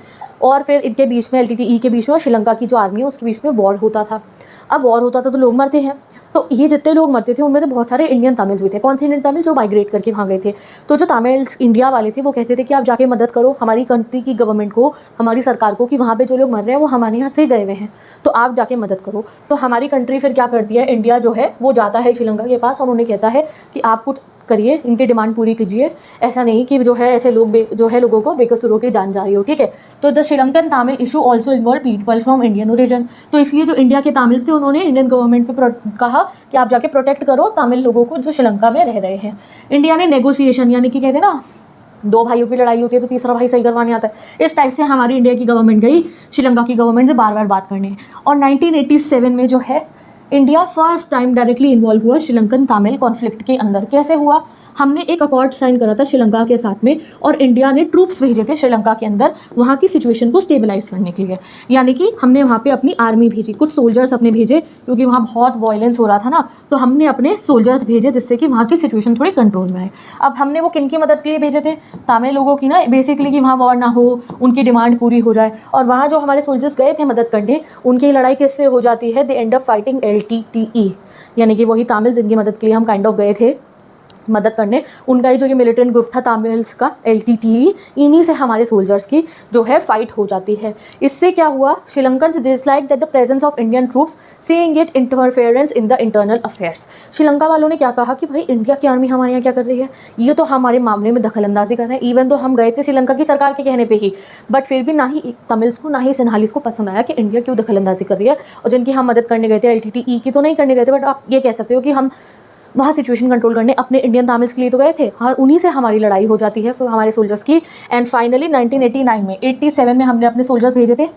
और फिर इनके बीच में LTTE के बीच में और श्रीलंका की जो आर्मी है उसके बीच में वॉर होता था। अब वॉर होता था तो लोग मरते हैं, तो ये जितने लोग मरते थे उनमें से बहुत सारे इंडियन तमिल्स भी थे। कौन से इंडियन तमिल? जो माइग्रेट करके वहाँ गए थे। तो जो तमिल्स इंडिया वाले थे वो कहते थे कि आप जाके मदद करो हमारी कंट्री की गवर्नमेंट को, हमारी सरकार को, कि वहाँ पे जो लोग मर रहे हैं वो हमारे यहाँ से गए हुए हैं, तो आप जाके मदद करो। तो हमारी कंट्री फिर क्या करती है, इंडिया जो है वो जाता है श्रीलंका के पास और उन्हें कहता है कि आप कुछ करिए, इनकी डिमांड पूरी कीजिए, ऐसा नहीं कि जो है ऐसे लोग जो है लोगों को बेकसूरों की जान जा रही हो, ठीक है। तो the Sri Lankan Tamil issue also involve people from Indian origin. तो इसलिए जो इंडिया के तमिल्स थे उन्होंने इंडियन गवर्नमेंट पे कहा कि आप जाके प्रोटेक्ट करो तमिल लोगों को जो श्रीलंका में रह रहे हैं। इंडिया ने नेगोशिएशन, यानी कि कहते हैं ना दो भाइयों की लड़ाई होती है तो तीसरा भाई सही करवाने आता है, इस टाइप से हमारी इंडिया की गवर्नमेंट गई श्रीलंका की गवर्नमेंट से बार बार बात करने। और 1987 में जो है India first time directly involve हुआ श्रीलंकन तमिल कॉन्फ्लिक्ट के अंदर। कैसे हुआ? हमने एक अकॉर्ड साइन करा था श्रीलंका के साथ में, और इंडिया ने ट्रूप्स भेजे थे श्रीलंका के अंदर वहाँ की सिचुएशन को स्टेबलाइज करने के लिए, यानी कि हमने वहाँ पे अपनी आर्मी भेजी, कुछ सोल्जर्स अपने भेजे, क्योंकि वहाँ बहुत वायलेंस हो रहा था ना, तो हमने अपने सोल्जर्स भेजे जिससे कि वहाँ की सिचुएशन थोड़ी कंट्रोल में आए। अब हमने वो किन की मदद के लिए भेजे थे? तमिल लोगों की ना, बेसिकली कि वहाँ वॉर ना हो, उनकी डिमांड पूरी हो जाए। और वहाँ जो हमारे सोल्जर्स गए थे मदद करने, उनकी लड़ाई किससे हो जाती है? दे एंड ऑफ फाइटिंग LTTE, यानी कि वही तमिल जिनकी मदद के लिए हम काइंड ऑफ गए थे मदद करने, उनका ही जो ये मिलिटेंट ग्रुप था तमिल्स का LTTE, इन्हीं से हमारे सोल्जर्स की जो है फाइट हो जाती है। इससे क्या हुआ? Sri Lankans dislike that the presence of Indian troops seeing it interference in the internal affairs. Sri Lanka वालों ने क्या कहा कि भाई इंडिया की आर्मी हमारे यहाँ क्या कर रही है, ये तो हमारे मामले में दखलंदाजी कर रहे हैं। इवन तो हम गए थे श्रीलंका की सरकार के कहने पर ही, बट फिर भी ना ही तमिल्स को ना ही सिन्हालीस को पसंद आया कि इंडिया क्यों दखलंदाजी कर रही है। और जिनकी हम मदद करने गए थे LTTE की तो नहीं करने गए थे, बट आप ये कह सकते हो कि हम वहाँ सिचुएशन कंट्रोल करने अपने इंडियन तमिल्स के लिए तो गए थे, और उन्हीं से हमारी लड़ाई हो जाती है फिर हमारे सोल्जर्स की। एंड फाइनली 1989 में 87 में हमने अपने सोल्जर्स भेजे थे,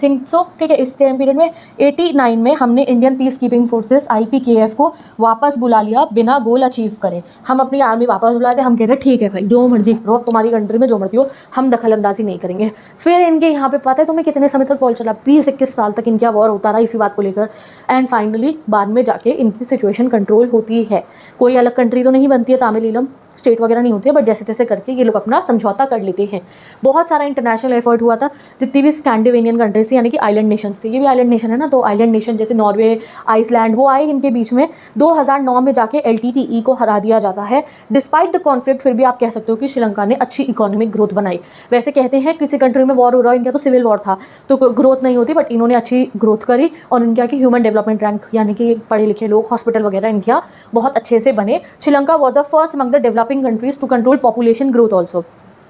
थिंक सो, ठीक है, इस टाइम पीरियड में 89 में हमने Indian peace keeping forces IPKF को वापस बुला लिया बिना गोल अचीव करे। हम अपनी आर्मी वापस बुलाए थे, हम कह रहे ठीक है भाई जो मर्जी करो, तुम्हारी कंट्री में जो मर्जी हो, हम दखलंदाजी नहीं करेंगे। फिर इनके यहाँ पे पता है तुम्हें कितने समय तक कॉल चला? 20-21 साल तक इनका वॉर होता रहा इसी बात को लेकर। एंड फाइनली बाद में जाके इनकी सिचुएशन कंट्रोल होती है। कोई अलग कंट्री तो नहीं बनती है तमिल ईलम, स्टेट वगैरह नहीं होती है, बट जैसे तैसे करके ये लोग अपना समझौता कर लेते हैं। बहुत सारा इंटरनेशनल एफर्ट हुआ था, जितनी भी स्कैंडिनेवियन कंट्रीज थी, यानी कि आइलैंड नेशंस थे, ये भी आइलैंड नेशन है ना, तो आइलैंड नेशन जैसे नॉर्वे, आइसलैंड, वो आए इनके बीच में। 2009 में जाके LTTE को हरा दिया जाता है। डिस्पाइट द कॉन्फ्लिक्ट फिर भी आप कह सकते हो कि श्रीलंका ने अच्छी इकोनॉमिक ग्रोथ बनाई। वैसे कहते हैं किसी कंट्री में वॉर हो रहा है, इनका तो सिविल वॉर था तो ग्रोथ नहीं होती, बट इन्होंने अच्छी ग्रोथ करी, और इनका कि ह्यूमन डेवलपमेंट रैंक, यानी कि पढ़े लिखे लोग, हॉस्पिटल वगैरह इनके यहाँ बहुत अच्छे से बने। Sri Lanka was the first among the developing countries to control population growth also,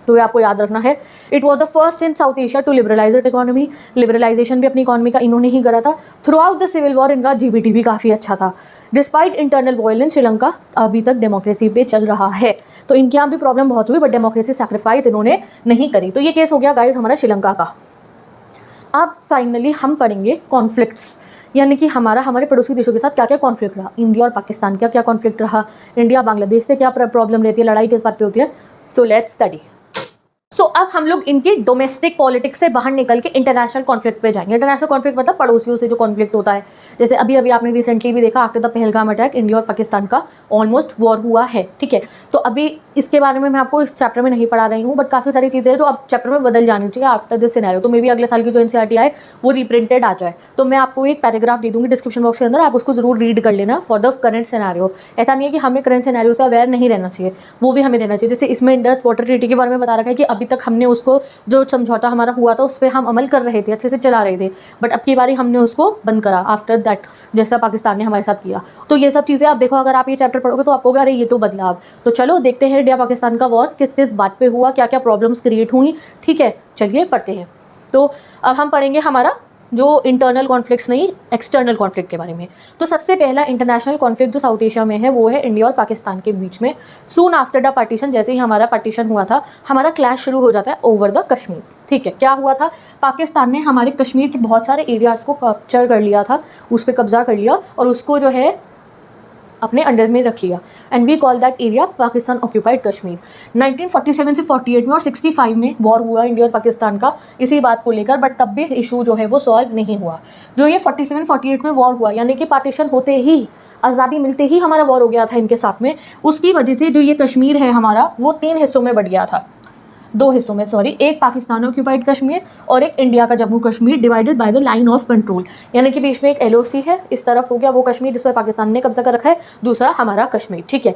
तो ये आपको याद रखना है। It was the first in South Asia to liberalize it economy, liberalization भी अपनी इकोनॉमी का इन्होंने ही करा था। Throughout the civil war इनका GBT भी काफ़ी अच्छा था। डिस्पाइट इंटरनल वायलेंस श्रीलंका अभी तक डेमोक्रेसी पे चल रहा है, तो इनके यहाँ भी प्रॉब्लम बहुत हुई, बट डेमोक्रेसी सैक्रिफाइस इन्होंने नहीं करी। तो ये केस हो गया गाइज हमारा श्रीलंका का। अब फाइनली हम पढ़ेंगे कॉन्फ्लिक्ट्स, यानी कि हमारे पड़ोसी देशों के साथ क्या क्या कॉन्फ्लिक्ट रहा, इंडिया और पाकिस्तान क्या क्या कॉन्फ्लिक्ट रहा, इंडिया बांग्लादेश से क्या प्रॉब्लम रहती है, लड़ाई किस बात पे होती है। So let's study. सो अब हम लोग इनकी डोमेस्टिक पॉलिटिक्स से बाहर निकल के इंटरनेशनल कॉन्फ्लिक्ट पे जाएंगे। इंटरनेशनल कॉन्फ्लिक्ट मतलब पड़ोसियों से जो कॉन्फ्लिक्ट होता है, जैसे अभी अभी आपने रिसेंटली भी देखा after the Pahalgam attack India और पाकिस्तान का ऑलमोस्ट वॉर हुआ है, ठीक है। तो अभी इसके बारे में मैं आपको इस चैप्टर में नहीं पढ़ा रही हूँ, बट काफ़ी सारी चीज़ें हैं जो अब चैप्टर में बदल जानी चाहिए आफ्टर दिस सिनेरियो। तो मे भी अगले साल की जो एनसीईआरटी आए वो रिप्रिंटेड आ जाए, तो मैं आपको एक पैराग्राफ दे दूँगी डिस्क्रिप्शन बॉक्स के अंदर, आप उसको जरूर रीड कर लेना फॉर द करंट सिनेरियो। ऐसा नहीं है कि हमें करंट सिनेरियो से अवेयर नहीं रहना चाहिए, वो भी हमें रहना चाहिए। जैसे इसमें इंडस वाटर ट्रीटी के बारे में बता रखा है कि अभी तक हमने उसको जो समझौता हमारा हुआ था उस पर हम अमल कर रहे थे, अच्छे से चला रहे थे, बट अब की बारी हमने उसको बंद करा आफ्टर दैट, जैसा पाकिस्तान ने हमारे साथ किया। तो ये सब चीज़ें आप देखो, अगर आप ये चैप्टर पढ़ोगे तो आपको अरे ये तो बदलाव। तो चलो देखते हैं इंडिया पाकिस्तान का वॉर किस किस बात पे हुआ, क्या क्या प्रॉब्लम्स क्रिएट हुई, ठीक है। चलिए पढ़ते हैं। तो अब हम पढ़ेंगे हमारा जो इंटरनल कॉन्फ्लिक्ट्स नहीं, एक्सटर्नल कॉन्फ्लिक्ट के बारे में। तो सबसे पहला इंटरनेशनल कॉन्फ्लिक्ट जो साउथ एशिया में है वो है इंडिया और पाकिस्तान के बीच में। सून आफ्टर द पार्टीशन, जैसे ही हमारा पार्टीशन हुआ था, हमारा क्लैश शुरू हो जाता है ओवर द कश्मीर, ठीक है। क्या हुआ था, पाकिस्तान ने हमारे कश्मीर के बहुत सारे एरियाज़ को कैप्चर कर लिया था, उस पर कब्जा कर लिया और उसको जो है अपने अंडर में रख लिया, and we call that area Pakistan occupied Kashmir. 1947 से 48 में और 65 में वॉर हुआ इंडिया और पाकिस्तान का इसी बात को लेकर, बट तब भी इशू जो है वो सॉल्व नहीं हुआ। जो ये 47-48 में वॉर हुआ, यानी कि पार्टीशन होते ही, आज़ादी मिलते ही हमारा वॉर हो गया था इनके साथ में, उसकी वजह से जो ये कश्मीर है हमारा वो 3 हिस्सों में बढ़ गया था, 2 हिस्सों में सॉरी, एक पाकिस्तान ऑक्यूपाइड कश्मीर और एक इंडिया का Jammu Kashmir divided by the line of control, यानी कि बीच में एक एलओसी है, इस तरफ हो गया वो कश्मीर जिस पर पाकिस्तान ने कब्जा कर रखा है, दूसरा हमारा कश्मीर, ठीक है।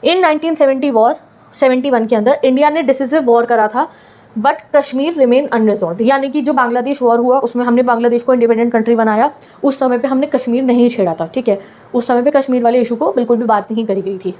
इन 1970 वॉर 71 के अंदर इंडिया ने डिसिसिव वॉर करा था, बट कश्मीर रिमेन अनरिजॉल्व, यानी कि जो बांग्लादेश वॉर हुआ उसमें हमने बांग्लादेश को इंडिपेंडेंट कंट्री बनाया, उस समय पे हमने कश्मीर नहीं छेड़ा था, ठीक है। उस समय पे कश्मीर वाले इशू को बिल्कुल भी बात नहीं करी गई थी।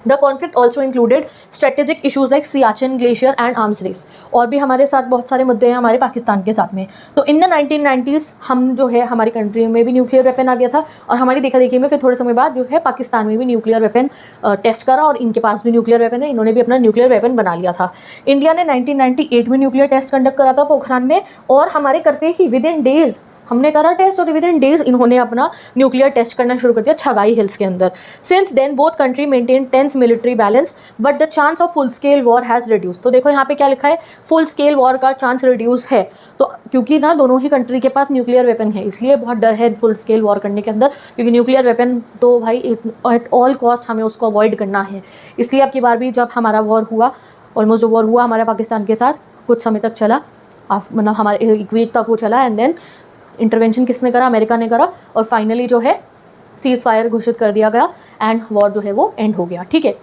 The conflict also included strategic issues like Siachen glacier and arms race, और भी हमारे साथ बहुत सारे मुद्दे हैं हमारे पाकिस्तान के साथ में। तो इन द 1990s हम जो है हमारी कंट्री में भी न्यूक्लियर वेपन आ गया था, और हमारी देखा देखी में फिर थोड़े समय बाद जो है पाकिस्तान में भी न्यूक्लियर वेपन टेस्ट करा, और इनके पास भी न्यूक्लियर वेपन है, इन्होंने भी अपना न्यूक्लियर वेपन बना लिया था। इंडिया ने 1998 में न्यूक्लियर टेस्ट कंडक्ट करा था पोखरान में, और हमारे करते ही विद इन डेज हमने करा टेस्ट, और विद इन डेज इन्होंने अपना न्यूक्लियर टेस्ट करना शुरू कर दिया छगाई हिल्स के अंदर। Since then both country maintain tense military balance, but the chance of full scale war has reduce. तो देखो यहाँ पे क्या लिखा है, फुल स्केल वॉर का चांस रिड्यूस है, तो क्योंकि ना दोनों ही कंट्री के पास न्यूक्लियर वेपन है, इसलिए बहुत डर है फुल स्केल वॉर करने के अंदर, क्योंकि न्यूक्लियर वेपन तो भाई एट ऑल कॉस्ट हमें उसको अवॉइड करना है। इसलिए अब की बार भी जब हमारा वॉर हुआ, ऑलमोस्ट जो वॉर हुआ हमारा पाकिस्तान के साथ कुछ समय तक चला, मतलब हमारे एक वीक तक वो चला, एंड देन इंटरवेंशन किसने करा, अमेरिका ने करा, और फाइनली जो है सीज़ फायर घोषित कर दिया गया एंड वॉर जो है वो एंड हो गया, ठीक है।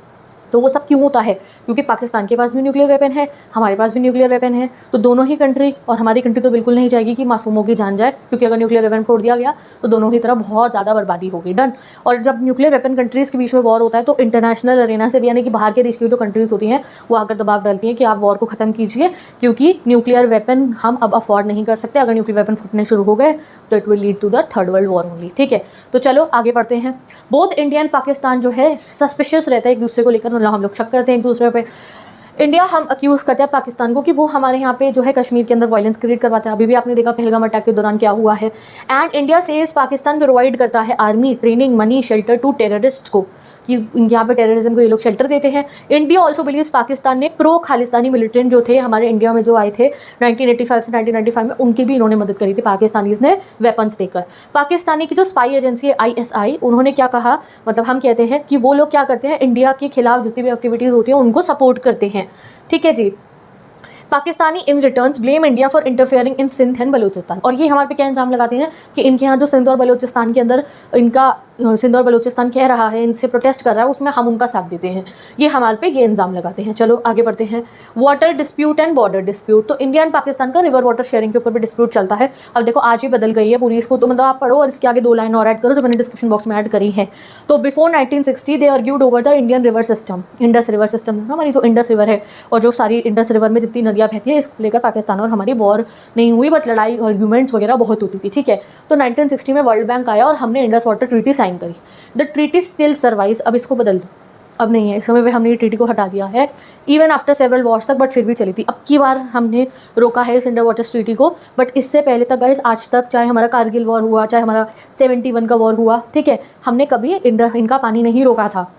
तो वो सब क्यों होता है, क्योंकि पाकिस्तान के पास भी न्यूक्लियर वेपन है, हमारे पास भी न्यूक्लियर वेपन है, तो दोनों ही कंट्री, और हमारी कंट्री तो बिल्कुल नहीं जाएगी कि मासूमों की जान जाए, क्योंकि अगर न्यूक्लियर वेपन फोड़ दिया गया तो दोनों ही तरफ बहुत ज़्यादा बर्बादी होगी, डन। और जब न्यूक्लियर वेपन कंट्रीज़ के बीच में वॉर होता है तो इंटरनेशनल अरेना से भी, यानी कि बाहर के देश की जो कंट्रीज़ होती हैं वो आकर दबाव डालती हैं कि आप वॉर को ख़त्म कीजिए, क्योंकि न्यूक्लियर वेपन हम अब अफोर्ड नहीं कर सकते, अगर न्यूक्लियर वेपन फूटने शुरू हो गए तो it will lead to the third world war only, ठीक है। तो चलो आगे बढ़ते हैं। बोथ इंडिया एंड पाकिस्तान जो है सस्पिशियस रहता है एक दूसरे को लेकर, मतलब हम लोग शक करते हैं एक दूसरे पे। इंडिया हम अक्यूज़ करते हैं पाकिस्तान को कि वो हमारे यहाँ पे जो है कश्मीर के अंदर वायलेंस क्रिएट करवाता है, अभी भी आपने देखा पहलगाम अटैक के दौरान क्या हुआ है। And India says Pakistan provide करता है army training, money, shelter to terrorist को, कि यहाँ पे टेररिज्म को ये लोग शेल्टर देते हैं। इंडिया ऑल्सो बिलीव्स पाकिस्तान ने प्रो खालिस्तानी मिलिटेंट जो थे हमारे इंडिया में जो आए थे 1985 से 1995 में, उनकी भी इन्होंने मदद करी थी पाकिस्तानीज़ ने वेपन्स देकर। पाकिस्तानी की जो स्पाई एजेंसी है ISI, उन्होंने क्या कहा, मतलब हम कहते हैं कि वो लोग क्या करते हैं, इंडिया के खिलाफ जितनी भी एक्टिविटीज़ होती हैं उनको सपोर्ट करते हैं, ठीक है जी। Pakistani in returns blame India for interfering in Sindh and Balochistan, और ये हमारे पे क्या इल्ज़ाम लगाते हैं कि इनके यहाँ जो सिंध और बलूचिस्तान के अंदर इनका सिंध और बलूचिस्तान कह रहा है, इनसे प्रोटेस्ट कर रहा है, उसमें हम उनका साथ देते हैं, ये हमारे पे ये इल्ज़ाम लगाते हैं। चलो आगे बढ़ते हैं। Water dispute and border dispute, तो इंडिया एंड पाकिस्तान का रिवर वाटर शेयरिंग के ऊपर भी डिस्प्यूट चलता है। अब देखो आज ही बदल गई है पूरी, इसको तो मतलब आप पढ़ो और इसके आगे 2 लाइन और ऐड करो जो मैंने डिस्क्रिप्शन बॉक्स में ऐड करी है। तो before 1960 they argued over the Indian river system, Indus river system, हमारी जो इंडस रिवर है और जो सारी इंडस रिवर में जितनी नदियाँ बहती है, इसको लेकर पाकिस्तान और हमारी वॉर नहीं हुई, बट लड़ाई आर्ग्यूमेंट्स वगैरह बहुत होती थी, ठीक है। तो 1960 में वर्ल्ड बैंक आया और हमने इंडस वाटर ट्रीटी साइन करी। द ट्रीटी स्टिल सर्वाइव्स, अब इसको बदल दो, अब नहीं है, इस समय पे हमने ये ट्रीटी को हटा दिया है, इवन आफ्टर सेवरल वॉर्स तक, बट फिर भी चली थी। अब की बार हमने रोका है इस इंडर वाटर ट्रीटी को, बट इससे पहले तक गाइस आज तक, चाहे हमारा कारगिल वॉर हुआ, चाहे हमारा 71 का वॉर हुआ, ठीक है, हमने कभी इनका पानी नहीं रोका था।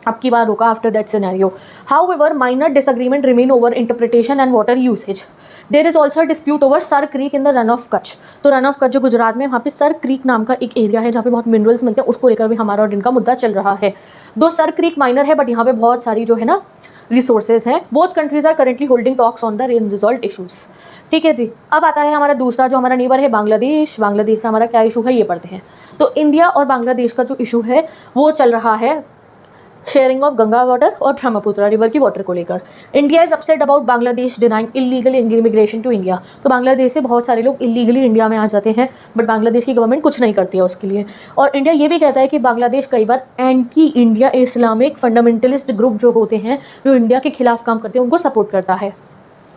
अब की बार रोका after that scenario. However, minor disagreement remain over interpretation and water usage. There is also a dispute over sir creek in the run of Kutch. तो रन ऑफ कच्छ जो गुजरात में, वहाँ पे सर क्रीक नाम का एक एरिया है जहाँ पे बहुत मिनरल्स मिलते हैं, उसको लेकर भी हमारा और इनका मुद्दा चल रहा है. दो सर क्रीक माइनर है, बट यहाँ पे बहुत सारी जो है ना रिसोर्सेज हैं. Both countries are currently holding talks on the unresolved issues. ठीक है जी. अब आता है हमारा दूसरा जो हमारा नेबर है बांग्लादेश. बांग्लादेश से हमारा क्या इशू है ये पढ़ते हैं. तो इंडिया और बांग्लादेश का जो इशू है वो चल रहा है शेयरिंग ऑफ गंगा वाटर और ब्रह्मपुत्र रिवर की वाटर को लेकर. India is upset about Bangladesh denying illegal immigration to India. तो बांग्लादेश से बहुत सारे लोग इलीगली इंडिया में आ जाते हैं, बट बांग्लादेश की गवर्नमेंट कुछ नहीं करती है उसके लिए. और इंडिया ये भी कहता है कि बांग्लादेश कई बार anti India Islamic fundamentalist group जो होते हैं, जो इंडिया के खिलाफ काम करते हैं, उनको सपोर्ट करता है.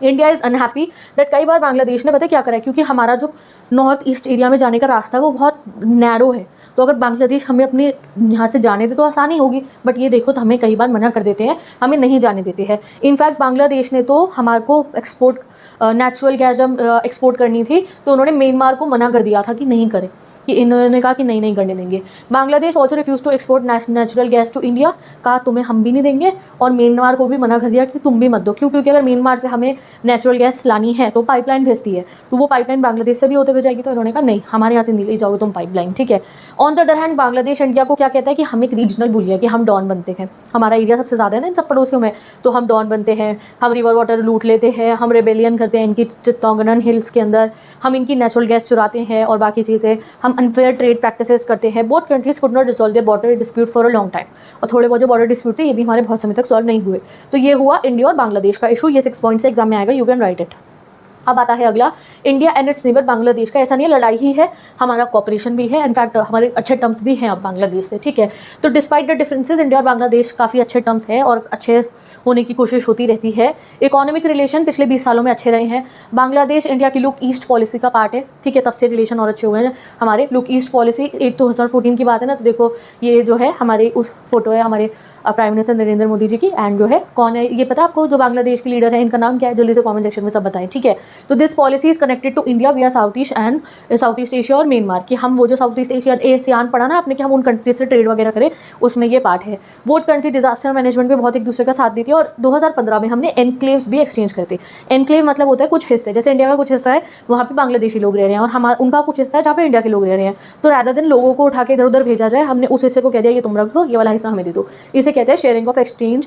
इंडिया इज़ अनहैप्पी दैट कई बार बांग्लादेश ने पता क्या करा है, क्योंकि हमारा जो नॉर्थ ईस्ट एरिया में जाने का रास्ता है वो बहुत नैरो है. तो अगर बांग्लादेश हमें अपने यहाँ से जाने दे तो आसानी होगी, बट ये देखो तो हमें कई बार मना कर देते हैं, हमें नहीं जाने देते हैं. इनफैक्ट बांग्लादेश ने तो हमारे को एक्सपोर्ट नेचुरल गैस जब एक्सपोर्ट करनी थी तो उन्होंने म्यांमार को मना कर दिया था कि नहीं करें, कि इन्होंने कहा कि नहीं करने देंगे. Bangladesh also refuse to export natural gas to India. कहा तुम्हें हम भी नहीं देंगे, और म्यांमार को भी मना कर दिया कि तुम भी मत दो. क्यों? क्योंकि अगर म्यांमार से हमें नेचुरल गैस लानी है तो पाइपलाइन भेजती है, तो वो पाइपलाइन बांग्लादेश से भी होते हुए जाएगी. तो इन्होंने कहा नहीं, हमारे यहाँ से नहीं ले जाओगे तुम पाइपलाइन. ठीक है. On the other hand Bangladesh India को क्या कहता है कि हम एक रीजनल बुली है, कि हम डॉन बनते हैं. हमारा एरिया सबसे ज़्यादा है ना इन सब पड़ोसियों में, तो हम डॉन बनते हैं, हम रिवर वाटर लूट लेते हैं, हम रेबेलियन करते हैं इनकी चित्तौगनन हिल्स के अंदर, हम इनकी नेचुरल गैस चुराते हैं और बाकी चीज़ें, हम अनफेयर ट्रेड प्रैक्टिसेस करते हैं. Both countries could not resolve their border dispute for a long time. और थोड़े बहुत जो बॉर्डर डिस्प्यूट थे ये भी हमारे बहुत समय तक सॉल्व नहीं हुए. तो ये हुआ इंडिया और बांग्लादेश का इशू. ये 6 पॉइंट से एग्जाम में आएगा, यू कैन राइट इट. अब आता है अगला, India and it's neighbour Bangladesh का. ऐसा नहीं है लड़ाई ही है, हमारा कॉपरेशन भी है, इनफैक्ट हमारे अच्छे टर्म्स भी हैं अब बांग्लादेश से. ठीक है. तो डिस्पाइट द डिफरेंसेस इंडिया और बांग्लादेश काफ़ी अच्छे टर्म्स हैं और अच्छे होने की कोशिश होती रहती है. इकोनॉमिक रिलेशन पिछले 20 सालों में अच्छे रहे हैं. बांग्लादेश इंडिया की लुक ईस्ट पॉलिसी का पार्ट है. ठीक है. तब से रिलेशन और अच्छे हुए हैं हमारे. लुक ईस्ट पॉलिसी 2014 की बात है ना, तो देखो ये जो है हमारे उस फोटो है हमारे प्राइम मिनिस्टर नरेंद्र मोदी जी की. एंड जो है कौन है ये पता आपको, जो बांग्लादेश के लीडर है इनका नाम क्या है? जल्दी से कमेंट सेक्शन में सब बताएं. ठीक है. तो this policy is connected to India we are South East Asia और म्यांमार. कि हम वो जो साउथ ईस्ट एशिया एशियान पढ़ा ना आपने, कि हम उन कंट्री से ट्रेड वगैरह करें, उसमें ये पार्ट है. बोथ कंट्री डिजास्टर मैनेजमेंट में बहुत एक दूसरे का साथ देती है. और 2015 में हमने एनक्लेव्स भी एक्सचेंज करते. एनक्लेव मतलब होता है कुछ हिस्से, जैसे इंडिया का कुछ हिस्सा है वहाँ पे बांग्लादेशी लोग रह रहे हैं और हमारा उनका कुछ हिस्सा है जहाँ पे इंडिया के लोग रह रहे हैं. तो रादर देन लोगों को उठा के इधर उधर भेजा जाए, हमने उस हिस्से को कह दिया ये तुम रख लो, ये वाला हिस्सा हमें दे दो. इसे कहते हैं sharing of exchange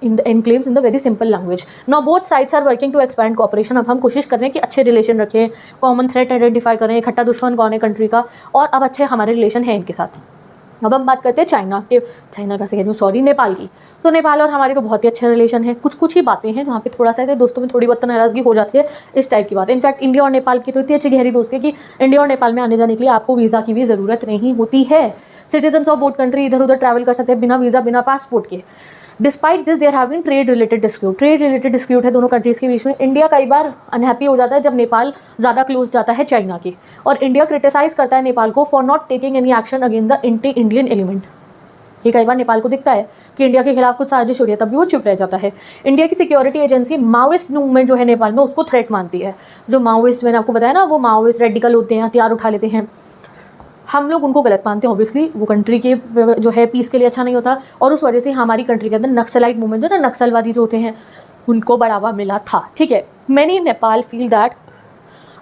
in the enclaves in the very simple language. Now both sides are working to expand cooperation. अब हम कोशिश कर रहे हैं कि अच्छे रिलेशन रखें, कॉमन थ्रेट आइडेंटिफाई करें, इकट्ठा दुश्मन कौन है कंट्री का, और अब अच्छे हमारे रिलेशन हैं इनके साथ. अब हम बात करते हैं चाइना का से कह दूँ सॉरी नेपाल की. तो नेपाल और हमारे तो बहुत ही अच्छे रिलेशन है. कुछ ही बातें हैं जहाँ पे थोड़ा सा दोस्तों में थोड़ी बहुत नाराज़गी हो जाती है, इस टाइप की बात है. इनफैक्ट इंडिया और नेपाल की तो इतनी अच्छी गहरी दोस्ती है कि इंडिया और नेपाल में आने जाने के लिए आपको वीज़ा की भी ज़रूरत नहीं होती है. सिटीजन्स ऑफ बोथ कंट्री इधर उधर ट्रैवल कर सकते हैं बिना वीज़ा बिना पासपोर्ट के. Despite this there have been trade related dispute है दोनों कंट्रीज़ के बीच में. इंडिया कई बार अनहैप्पी हो जाता है जब नेपाल ज़्यादा क्लोज जाता है चाइना के, और इंडिया क्रिटिसाइज करता है नेपाल को for not taking any action against the anti Indian element. ये कई बार नेपाल को दिखता है कि इंडिया के खिलाफ कुछ साजिश हो रही है, तब भी वो चुप रह जाता है. इंडिया की सिक्योरिटी एजेंसी माओइस्ट मूवमेंट जो है नेपाल में उसको थ्रेट मानती है. जो माओइस्ट मैंने आपको बताया ना, वो माओइस्ट रेडिकल होते हैं, हथियार उठा लेते हैं, हम लोग उनको गलत मानते हैं. ऑब्वियसली वो कंट्री के जो है पीस के लिए अच्छा नहीं होता, और उस वजह से हमारी कंट्री के अंदर नक्सलाइट मूवमेंट जो ना नक्सलवादी जो होते हैं उनको बढ़ावा मिला था. ठीक है. मैनी नेपाल फील दैट,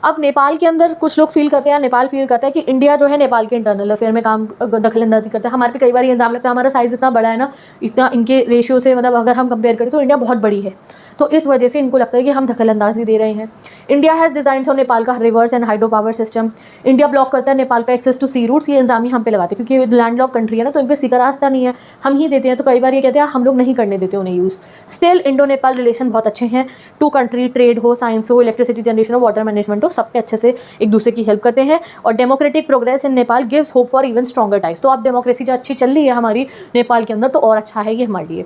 अब नेपाल के अंदर कुछ लोग फील करते हैं, नेपाल फील करता है कि इंडिया जो है नेपाल के इंटरनल अफेयर में काम दखलंदाजी करता है. हमारे पे कई बार ये इल्ज़ाम लगता है हमारा साइज़ इतना बड़ा है ना, इतना इनके रेशियो से, मतलब अगर हम कंपेयर करें तो इंडिया बहुत बड़ी है, तो इस वजह से इनको लगता है कि हम दखलंदाजी दे रहे हैं. India has design on Nepal का rivers and hydro power system. India block करता है नेपाल का एक्सेस टू सी रूट्स. ये इल्ज़ाम ही हम पे लगाते हैं क्योंकि लैंड लॉक कंट्री है ना, तो इन पर सी का रास्ता नहीं है, हम ही देते हैं. तो कई बार ये कहते हैं हम लोग नहीं करने देते उन्हें use. Still Indo Nepal relation बहुत अच्छे हैं. टू कंट्री ट्रेड हो, साइंस हो, इलेक्ट्रिसिटी जनरेशन हो, वाटर मैनेजमेंट हो, सब पे अच्छे से एक दूसरे की हेल्प करते हैं. और democratic progress in Nepal gives hope for even stronger ties. तो अब डेमोक्रेसी जो अच्छी चल रही है हमारी नेपाल के अंदर, तो और अच्छा है ये हमारे लिए.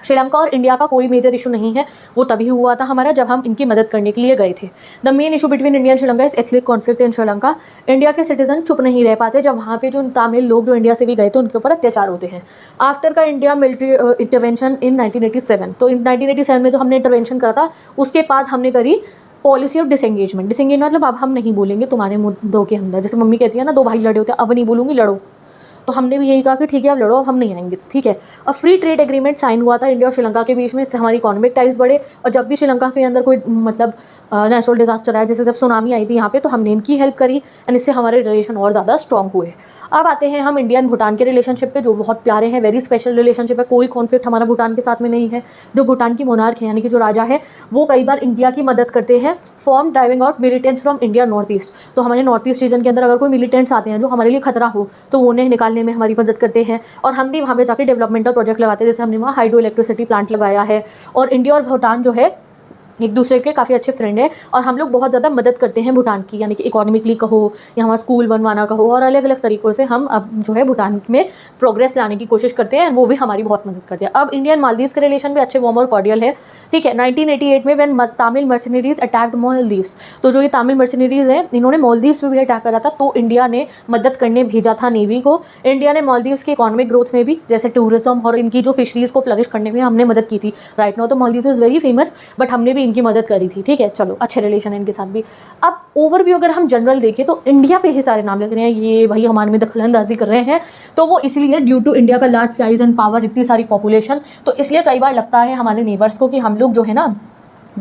श्रीलंका और इंडिया का कोई मेजर इशू नहीं है, वो तभी हुआ था हमारा जब हम इनकी मदद करने के लिए गए थे. The main issue between India and Sri Lanka is ethnic conflict in Sri Lanka. India के सिटीजन चुप नहीं रह पाते जब वहाँ पे जो तमिल लोग जो इंडिया से भी गए थे उनके ऊपर अत्याचार होते हैं. आफ्टर का इंडिया मिलिट्री इंटरवेंशन इन 1987, तो 1987 में जो हमने इंटरवेंशन करा था उसके बाद हमने करी पॉलिसी ऑफ डिसएंगेजमेंट मतलब अब हम नहीं बोलेंगे तुम्हारे मुद्दों के अंदर. जैसे मम्मी कहती है ना, दो भाई लड़े होते हैं, अब नहीं बोलूँगी लड़ो. तो हमने भी यही कहा कि ठीक है आप लड़ो, हम नहीं आएंगे, ठीक है। अब फ्री ट्रेड एग्रीमेंट साइन हुआ था इंडिया और श्रीलंका के बीच में, इससे हमारी इकोनॉमिक टाइज बढ़े, और जब भी श्रीलंका के अंदर कोई मतलब नेचुरल डिजास्टर आया, जैसे जब सुनामी आई थी यहाँ पे, तो हमने इनकी हेल्प करी एंड इससे हमारे रिलेशन और ज़्यादा स्ट्रॉन्ग हुए। अब आते हैं हम इंडिया एंड भूटान के रिलेशनशिप पे, जो बहुत प्यारे हैं, वेरी स्पेशल रिलेशनशिप है, कोई कॉन्फ्लिक्ट हमारा भूटान के साथ में नहीं है। जो भूटान की मोनार्क है, यानी कि जो राजा है, वो कई बार इंडिया की मदद करते हैं form driving out militants from India north east. तो हमारे नॉर्थ ईस्ट रीजन के अंदर अगर कोई मिलिटेंट्स आते हैं जो हमारे लिए खतरा हो, तो वो उन्हें निकालने में हमारी मदद करते हैं, और हम भी वहाँ पे जाकर डेवलपमेंटल प्रोजेक्ट लगाते हैं। जैसे हमने वहाँ हाइड्रो इलेक्ट्रिसिटी प्लांट लगाया है, और इंडिया और भूटान जो है एक दूसरे के काफ़ी अच्छे फ्रेंड है, और हम लोग बहुत ज़्यादा मदद करते हैं भूटान की, यानी कि इकोनॉमिकली कहो या वहाँ स्कूल बनवाना कहो, और अलग अलग तरीक़ों से हम अब जो है भूटान में प्रोग्रेस लाने की कोशिश करते हैं, वो भी हमारी बहुत मदद करते हैं। अब इंडियन मालदीव्स के रिलेशन भी अच्छे, वार्म और कॉर्डियल है, ठीक है। 1988 में when Tamil Mercenaries attacked Maldives, तो जो ये तमिल मर्सिनरीज हैं इन्होंने मालदीव्स में भी अटैक करा था, तो इंडिया ने मदद करने भेजा था नेवी को। इंडिया ने मालदीव्स की इकोनॉमिक ग्रोथ में भी, जैसे टूरिज्म और इनकी जो फिशरीज़ को फ्लरिश करने में हमने मदद की थी। राइट नाउ तो Maldives is very famous, but हमने भी इनकी मदद करी थी, ठीक है। चलो, अच्छे रिलेशन है इनके साथ भी। अब ओवरव्यू अगर हम जनरल देखें तो इंडिया पे ही सारे नाम लग रहे हैं, ये भाई हमारे में दखलंदाजी कर रहे हैं, तो वो इसलिए ड्यू टू इंडिया का लार्ज साइज एंड पावर, इतनी सारी पॉपुलेशन, तो इसलिए कई बार लगता है हमारे नेबर्स को कि हम लोग जो है ना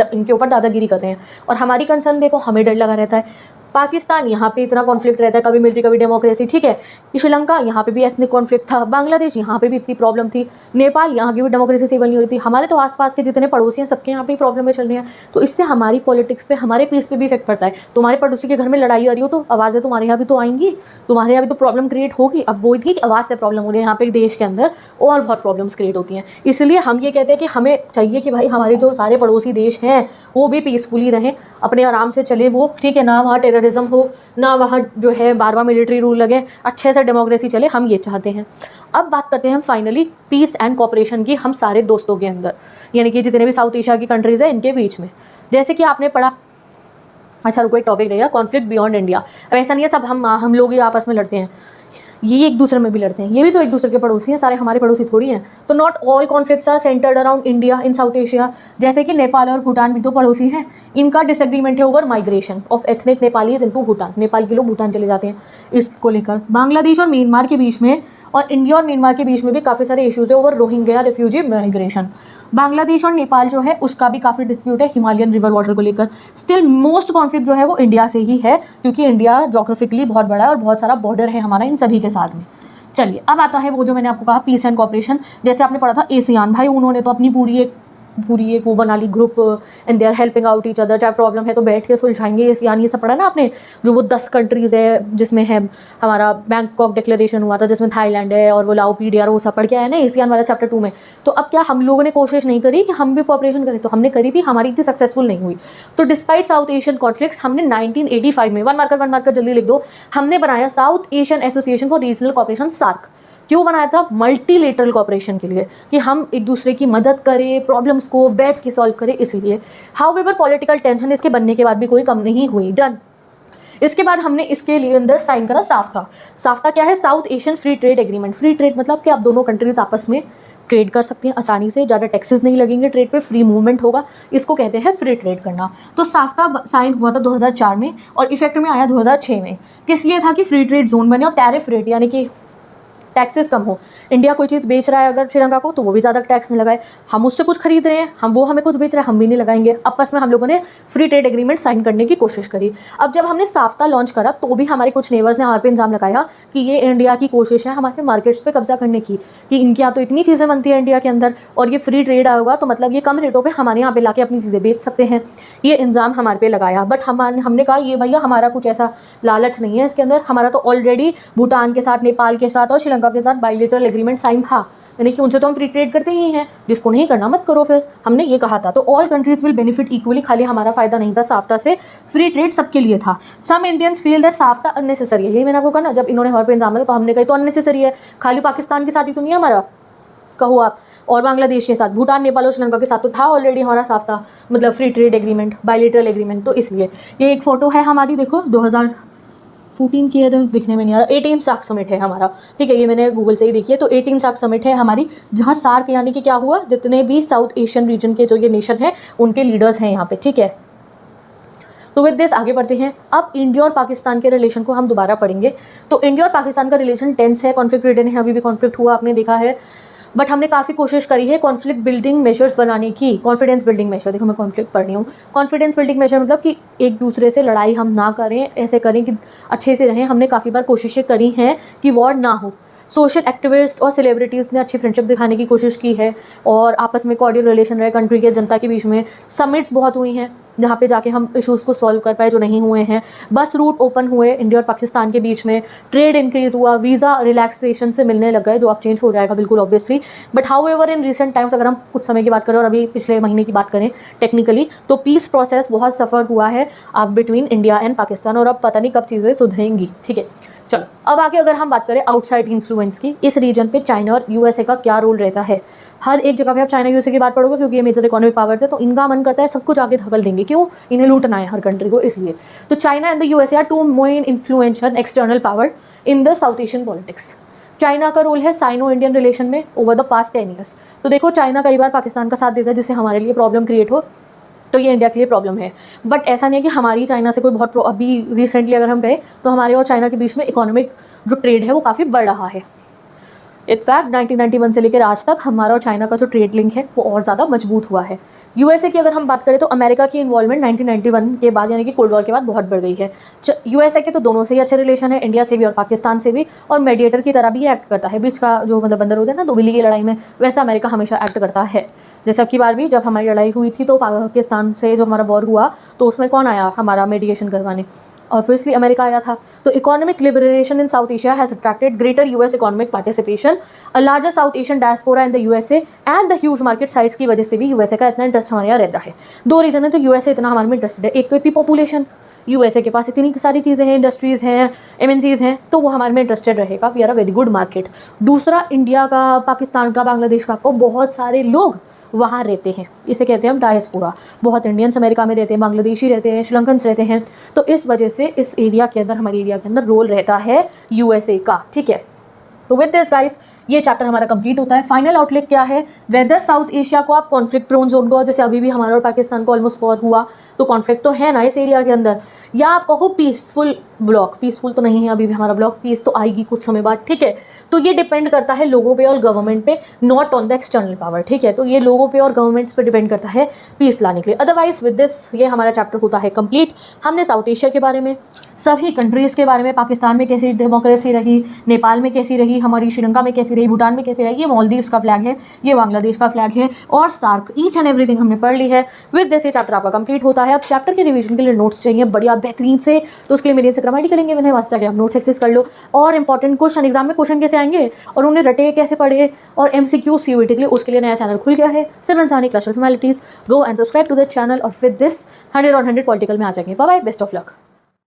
इनके ऊपर दादागिरी कर रहे हैं, और हमारी कंसर्न देखो, हमें डर लगा रहता है। पाकिस्तान, यहाँ पे इतना कॉन्फ्लिक्ट रहता है, कभी मिलिट्री कभी डेमोक्रेसी, ठीक है। श्रीलंका, यहाँ पे भी एथनिक कॉन्फ्लिक्ट था। बांग्लादेश, यहाँ पे भी इतनी प्रॉब्लम थी। नेपाल, यहाँ की भी डेमोक्रेसी स्टेबल नहीं हो रही थी। हमारे तो आसपास के जितने पड़ोसी हैं सबके यहाँ पे प्रॉब्लम चल रही है, तो इससे हमारी पॉलिटिक्स पे, हमारे पीस पे भी इफेक्ट पड़ता है। तुम्हारे पड़ोसी के घर में लड़ाई आ रही हो तो आवाज़ें तुम्हारे यहाँ भी तो आएंगी, तुम्हारे यहाँ भी तो प्रॉब्लम क्रिएट होगी। अब वो इतनी आवाज़ से प्रॉब्लम हो रही है यहाँ पे देश के अंदर, और बहुत प्रॉब्लम्स क्रिएट होती हैं। इसलिए हम ये कहते हैं कि हमें चाहिए कि भाई हमारे जो सारे पड़ोसी देश हैं वो भी पीसफुली रहें, अपने आराम से चले वो, ठीक है ना। वहाँ टेररिज्म हो ना, वहाँ जो है बार-बार मिलिट्री रूल लगे, अच्छे से डेमोक्रेसी चले, हम ये चाहते हैं। अब बात करते हैं हम फाइनली पीस एंड कोऑपरेशन की, हम सारे दोस्तों के अंदर, यानी कि जितने भी साउथ एशिया की कंट्रीज़ हैं इनके बीच में। जैसे कि आपने पढ़ा, अच्छा रुको, एक टॉपिक रहेगा कॉन्फ्लिक्ट बियॉन्ड इंडिया। अब ऐसा नहीं है सब हम लोग ही आपस में लड़ते हैं, ये एक दूसरे में भी लड़ते हैं, ये भी तो एक दूसरे के पड़ोसी हैं, सारे हमारे पड़ोसी थोड़ी हैं। तो not all conflicts are centred around India in South Asia. जैसे कि नेपाल और भूटान भी तो पड़ोसी हैं, इनका डिसएग्रीमेंट है over migration of ethnic Nepalese into Bhutan, Nepal के लोग भूटान चले जाते हैं, इसको लेकर। बांग्लादेश और म्यांमार के बीच में, और इंडिया और म्यांमार के बीच में भी काफ़ी सारे इश्यूज़ है over Rohingya refugee migration. Bangladesh और नेपाल जो है उसका भी काफ़ी डिस्प्यूट है हिमालयन रिवर वाटर को लेकर। स्टिल मोस्ट कॉन्फ्लिक्ट जो है वो इंडिया से ही है, क्योंकि इंडिया जोग्राफिकली बहुत बड़ा है और बहुत सारा बॉर्डर है हमारा इन सभी के साथ में। चलिए, अब आता है वो जो मैंने आपको कहा पीस एंड कोऑपरेशन। जैसे आपने पढ़ा था एशियान, भाई उन्होंने तो अपनी पूरी एक वो बना ली group, and they are helping out each other, चाहे प्रॉब्लम है तो बैठ के सुलझाएंगे। एशियान ये सब पढ़ा ना आपने, जो वो 10 कंट्रीज़ है जिसमें है हमारा बैंकॉक डिक्लेरेशन हुआ था, जिसमें थाईलैंड है और वो लाओ PDR, वो सब पढ़ के आया ना एशियान वाला चैप्टर 2 में। तो अब क्या हम लोगों ने कोशिश नहीं करी कि हम भी कोऑपरेशन करें? तो हमने करी थी, हमारी इतनी सक्सेसफुल नहीं हुई। तो डिस्पाइट साउथ एशियन कॉन्फ्लिक्ट्स, हमने 1985 में, वन मार्कर जल्दी लिख दो, हमने बनाया South Asian Association for Regional Cooperation, SAARC. क्यों बनाया था? मल्टीलेटरल कोऑपरेशन के लिए, कि हम एक दूसरे की मदद करें, प्रॉब्लम्स को बैठ के सॉल्व करें, इसलिए। हाउएवर पॉलिटिकल टेंशन इसके बनने के बाद भी कोई कम नहीं हुई, डन। इसके बाद हमने इसके लिए अंदर साइन करा साफ्ता। साफ्ता क्या है? South Asian free trade agreement. Free trade मतलब कि आप दोनों कंट्रीज आपस में ट्रेड कर सकते हैं आसानी से, ज़्यादा टैक्सेस नहीं लगेंगे ट्रेड पे, फ्री मूवमेंट होगा, इसको कहते हैं फ्री ट्रेड करना। तो साफ्ता साइन हुआ था 2004 में और इफेक्ट में आया 2006 में। किस लिए था? कि फ्री ट्रेड जोन बने और टैरिफ रेट, यानी कि टैक्सेस कम हो। इंडिया कोई चीज़ बेच रहा है अगर श्रीलंका को, तो वो भी ज़्यादा टैक्स नहीं लगाए। हम उससे कुछ खरीद रहे हैं, वो हमें कुछ बेच रहे हैं, हम भी नहीं लगाएंगे। आपस में हम लोगों ने फ्री ट्रेड एग्रीमेंट साइन करने की कोशिश करी। अब जब हमने साफ्ता लॉन्च करा तो भी हमारे कुछ नेबर्स ने हमारे पे इल्ज़ाम लगाया कि ये इंडिया की कोशिश है हमारे मार्केट्स पे कब्जा करने की, कि इनके यहाँ तो इतनी चीज़ें बनती हैं इंडिया के अंदर, और ये फ्री ट्रेड आएगा तो मतलब ये कम रेटों पर हमारे यहाँ पे लाके अपनी चीज़ें बेच सकते हैं। ये इल्ज़ाम हमारे पे लगाया, बट हमने कहा ये भैया हमारा कुछ ऐसा लालच नहीं है इसके अंदर, हमारा तो ऑलरेडी भूटान के साथ, नेपाल के साथ और श्रीलंका के साथ बायलैटरल एग्रीमेंट साइन था, यानी कि उनसे तो हम फ्री ट्रेड करते ही हैं, जिसको नहीं करना मत करो, फिर हमने ये कहा था। तो all countries will benefit equally, खाली हमारा फायदा नहीं था साफ्ता से, फ्री ट्रेड सबके लिए था। सम इंडियंस फील दैट साफ्ता अननेसेसरी है, यही मैंने आपको कहा ना, जब इन्होंने हमारे पे इल्जाम लगाया तो हमने कहा तो अननेसेसरी है, खाली पाकिस्तान के साथ ही तो नहीं है हमारा, कहो आप, और बांग्लादेश के साथ, भूटान, नेपाल और श्रीलंका के साथ तो था ऑलरेडी हमारा साफ्ता, मतलब free trade agreement, bilateral agreement. तो इसलिए ये एक फ़ोटो है हमारी, देखो 2014 की है तो दिखने में नहीं आ रहा, 18 सार्क समिट है हमारा, ठीक है, ये मैंने गूगल से ही देखी है। तो 18 सार्क समिट है हमारी, जहाँ सार्क यानी कि क्या हुआ, जितने भी साउथ एशियन रीजन के जो ये नेशन है उनके लीडर्स हैं यहाँ पे, ठीक है। तो विद दिस आगे बढ़ते हैं। अब इंडिया और पाकिस्तान के रिलेशन को हम दोबारा पढ़ेंगे। तो इंडिया और पाकिस्तान का रिलेशन टेंस है, कॉन्फ्लिक्ट रिडन है, अभी भी कॉन्फ्लिक्ट हुआ आपने देखा है, बट हमने काफ़ी कोशिश करी है कॉन्फ्लिक्ट बिल्डिंग मेजर्स बनाने की। कॉन्फिडेंस बिल्डिंग मेजर, देखो मैं कॉन्फ्लिक्ट पढ़ रही हूँ। कॉन्फिडेंस बिल्डिंग मेजर मतलब कि एक दूसरे से लड़ाई हम ना करें, ऐसे करें कि अच्छे से रहें। हमने काफ़ी बार कोशिशें करी हैं कि वॉर ना हो। सोशल एक्टिविस्ट और सेलिब्रिटीज़ ने अच्छी फ्रेंडशिप दिखाने की कोशिश की है और आपस में कॉर्डियल रिलेशन रहे कंट्री के जनता के बीच में। समिट्स बहुत हुई हैं जहाँ पे जाके हम इश्यूज़ को सॉल्व कर पाए जो नहीं हुए हैं। बस रूट ओपन हुए इंडिया और पाकिस्तान के बीच में, ट्रेड इंक्रीज़ हुआ, वीज़ा रिलैक्सेशन से मिलने लग गए, जो अब चेंज हो जाएगा बिल्कुल obviously. But how ever in recent times, अगर हम कुछ समय की बात करें और अभी पिछले महीने की बात करें टेक्निकली, तो पीस प्रोसेस बहुत सफ़र हुआ है अब बिटवीन इंडिया एंड पाकिस्तान, और अब पता नहीं कब चीज़ें सुधरेंगी। ठीक है, चलो अब आगे अगर हम बात करें आउटसाइड इन्फ्लुएंस की, इस रीजन पे चाइना और यूएसए का क्या रोल रहता है। हर एक जगह पे आप चाइना यूएसए की बात पढ़ोगे क्योंकि ये मेजर इकोनॉमिक पावर्स है, तो इनका मन करता है सब कुछ आगे धकल देंगे, क्यों, इन्हें लूटना है हर कंट्री को, इसलिए। तो China and the USA are two main influential external power in the South Asian politics. China का रोल है साइनो इंडियन रिलेशन में ओवर द पास्ट 10 ईयर्स। तो देखो चाइना कई बार पाकिस्तान का साथ देता है जिससे हमारे लिए प्रॉब्लम क्रिएट हो, तो ये इंडिया के लिए प्रॉब्लम है। बट ऐसा नहीं है कि हमारी चाइना से कोई बहुत अभी रिसेंटली अगर हम गए तो हमारे और चाइना के बीच में इकोनॉमिक जो ट्रेड है वो काफ़ी बढ़ रहा है। इनफैक्ट 1991 से लेकर आज तक हमारा और चाइना का जो ट्रेड लिंक है वो और ज़्यादा मजबूत हुआ है। यूएसए की अगर हम बात करें तो अमेरिका की इन्वॉल्वमेंट 1991 के बाद यानी कि कोल्ड वॉर के बाद बहुत बढ़ गई है। यूएसए के तो दोनों से ही अच्छे रिलेशन है, इंडिया से भी और पाकिस्तान से भी, और मीडिएटर की तरह भी एक्ट करता है, बीच का जो मतलब बंदर होता है ना दो बिल्ली की लड़ाई में, वैसा अमेरिका हमेशा एक्ट करता है। जैसे अब की बार भी जब हमारी लड़ाई हुई थी तो पाकिस्तान से जो हमारा वॉर हुआ तो उसमें कौन आया हमारा मेडिएशन करवाने, ऑब्वियसली अमेरिका आया था। तो economic liberation in South Asia has attracted greater US economic participation, a larger south Asian diaspora in the USA and the huge market size की वजह से भी यूएसए का इतना इंटरेस्ट हमारे यहाँ रहता है। दो रीजन है तो यूएसए इतना हमारे में इंटरेस्टेड है, एक तो इतनी पॉपुलेशन, यूएसए के पास इतनी सारी चीज़ें हैं, इंडस्ट्रीज़ हैं, एमएनसीज़ हैं, तो वो हमारे में इंटरेस्टेड रहेगा, we are a very good market. दूसरा, इंडिया का, पाकिस्तान का, बांग्लादेश का आपको बहुत सारे लोग वहाँ रहते हैं, इसे कहते हैं हम डायस्पोरा। बहुत इंडियंस अमेरिका में रहते हैं, बांग्लादेशी रहते हैं, श्रीलंकन्स रहते हैं, तो इस वजह से इस एरिया के अंदर, हमारे एरिया के अंदर रोल रहता है यूएसए का। ठीक है, तो विद दिस गाइस ये चैप्टर हमारा कंप्लीट होता है। फाइनल आउटलुक क्या है, वेदर साउथ एशिया को आप कॉन्फ्लिक्ट प्रोन जोन को, जैसे अभी भी हमारा और पाकिस्तान को ऑलमोस्ट वॉर हुआ तो कॉन्फ्लिक्ट तो है ना इस एरिया के अंदर, या आप कहो पीसफुल ब्लॉक, पीसफुल तो नहीं है अभी भी हमारा ब्लॉक, पीस तो आएगी कुछ समय बाद। ठीक है, तो ये डिपेंड करता है लोगों पे और गवर्नमेंट पे, not on the external power. ठीक है, तो ये लोगों पे और गवर्नमेंट्स पे डिपेंड करता है पीस लाने के लिए। अदरवाइज विद दिस ये हमारा चैप्टर होता है कंप्लीट। हमने साउथ एशिया के बारे में, सभी कंट्रीज़ के बारे में, पाकिस्तान में कैसी डेमोक्रेसी रही, नेपाल में कैसी रही, हमारी श्रीलंका में कैसी रही, भूटान में कैसी रही, ये मालदीव्स का फ्लैग है, ये बांग्लादेश का फ्लैग है, और सार्क, ईच एंड एवरीथिंग हमने पढ़ ली है। विद दिस ये चैप्टर आपका कंप्लीट होता है। अब चैप्टर के रिवीजन के लिए नोट्स चाहिए बढ़िया बेहतरीन से, तो उसके लिए मेरे से ग्रामेटिकल लिंक मैंने वास्ता के आप नोट्स एक्सेस कर लो, और इंपॉर्टेंट क्वेश्चन एग्जाम में क्वेश्चन कैसे आएंगे और उन्हें रटे कैसे पढ़े, और एमसीक्यू सीयूईटी के लिए उसके लिए नया चैनल खुल गया है, Simran Sahni clash of humanities. Go and subscribe to the channel, और विद दिस 100 on 100 पॉलिटिकल में आ जाएंगे। Bye bye, best of luck.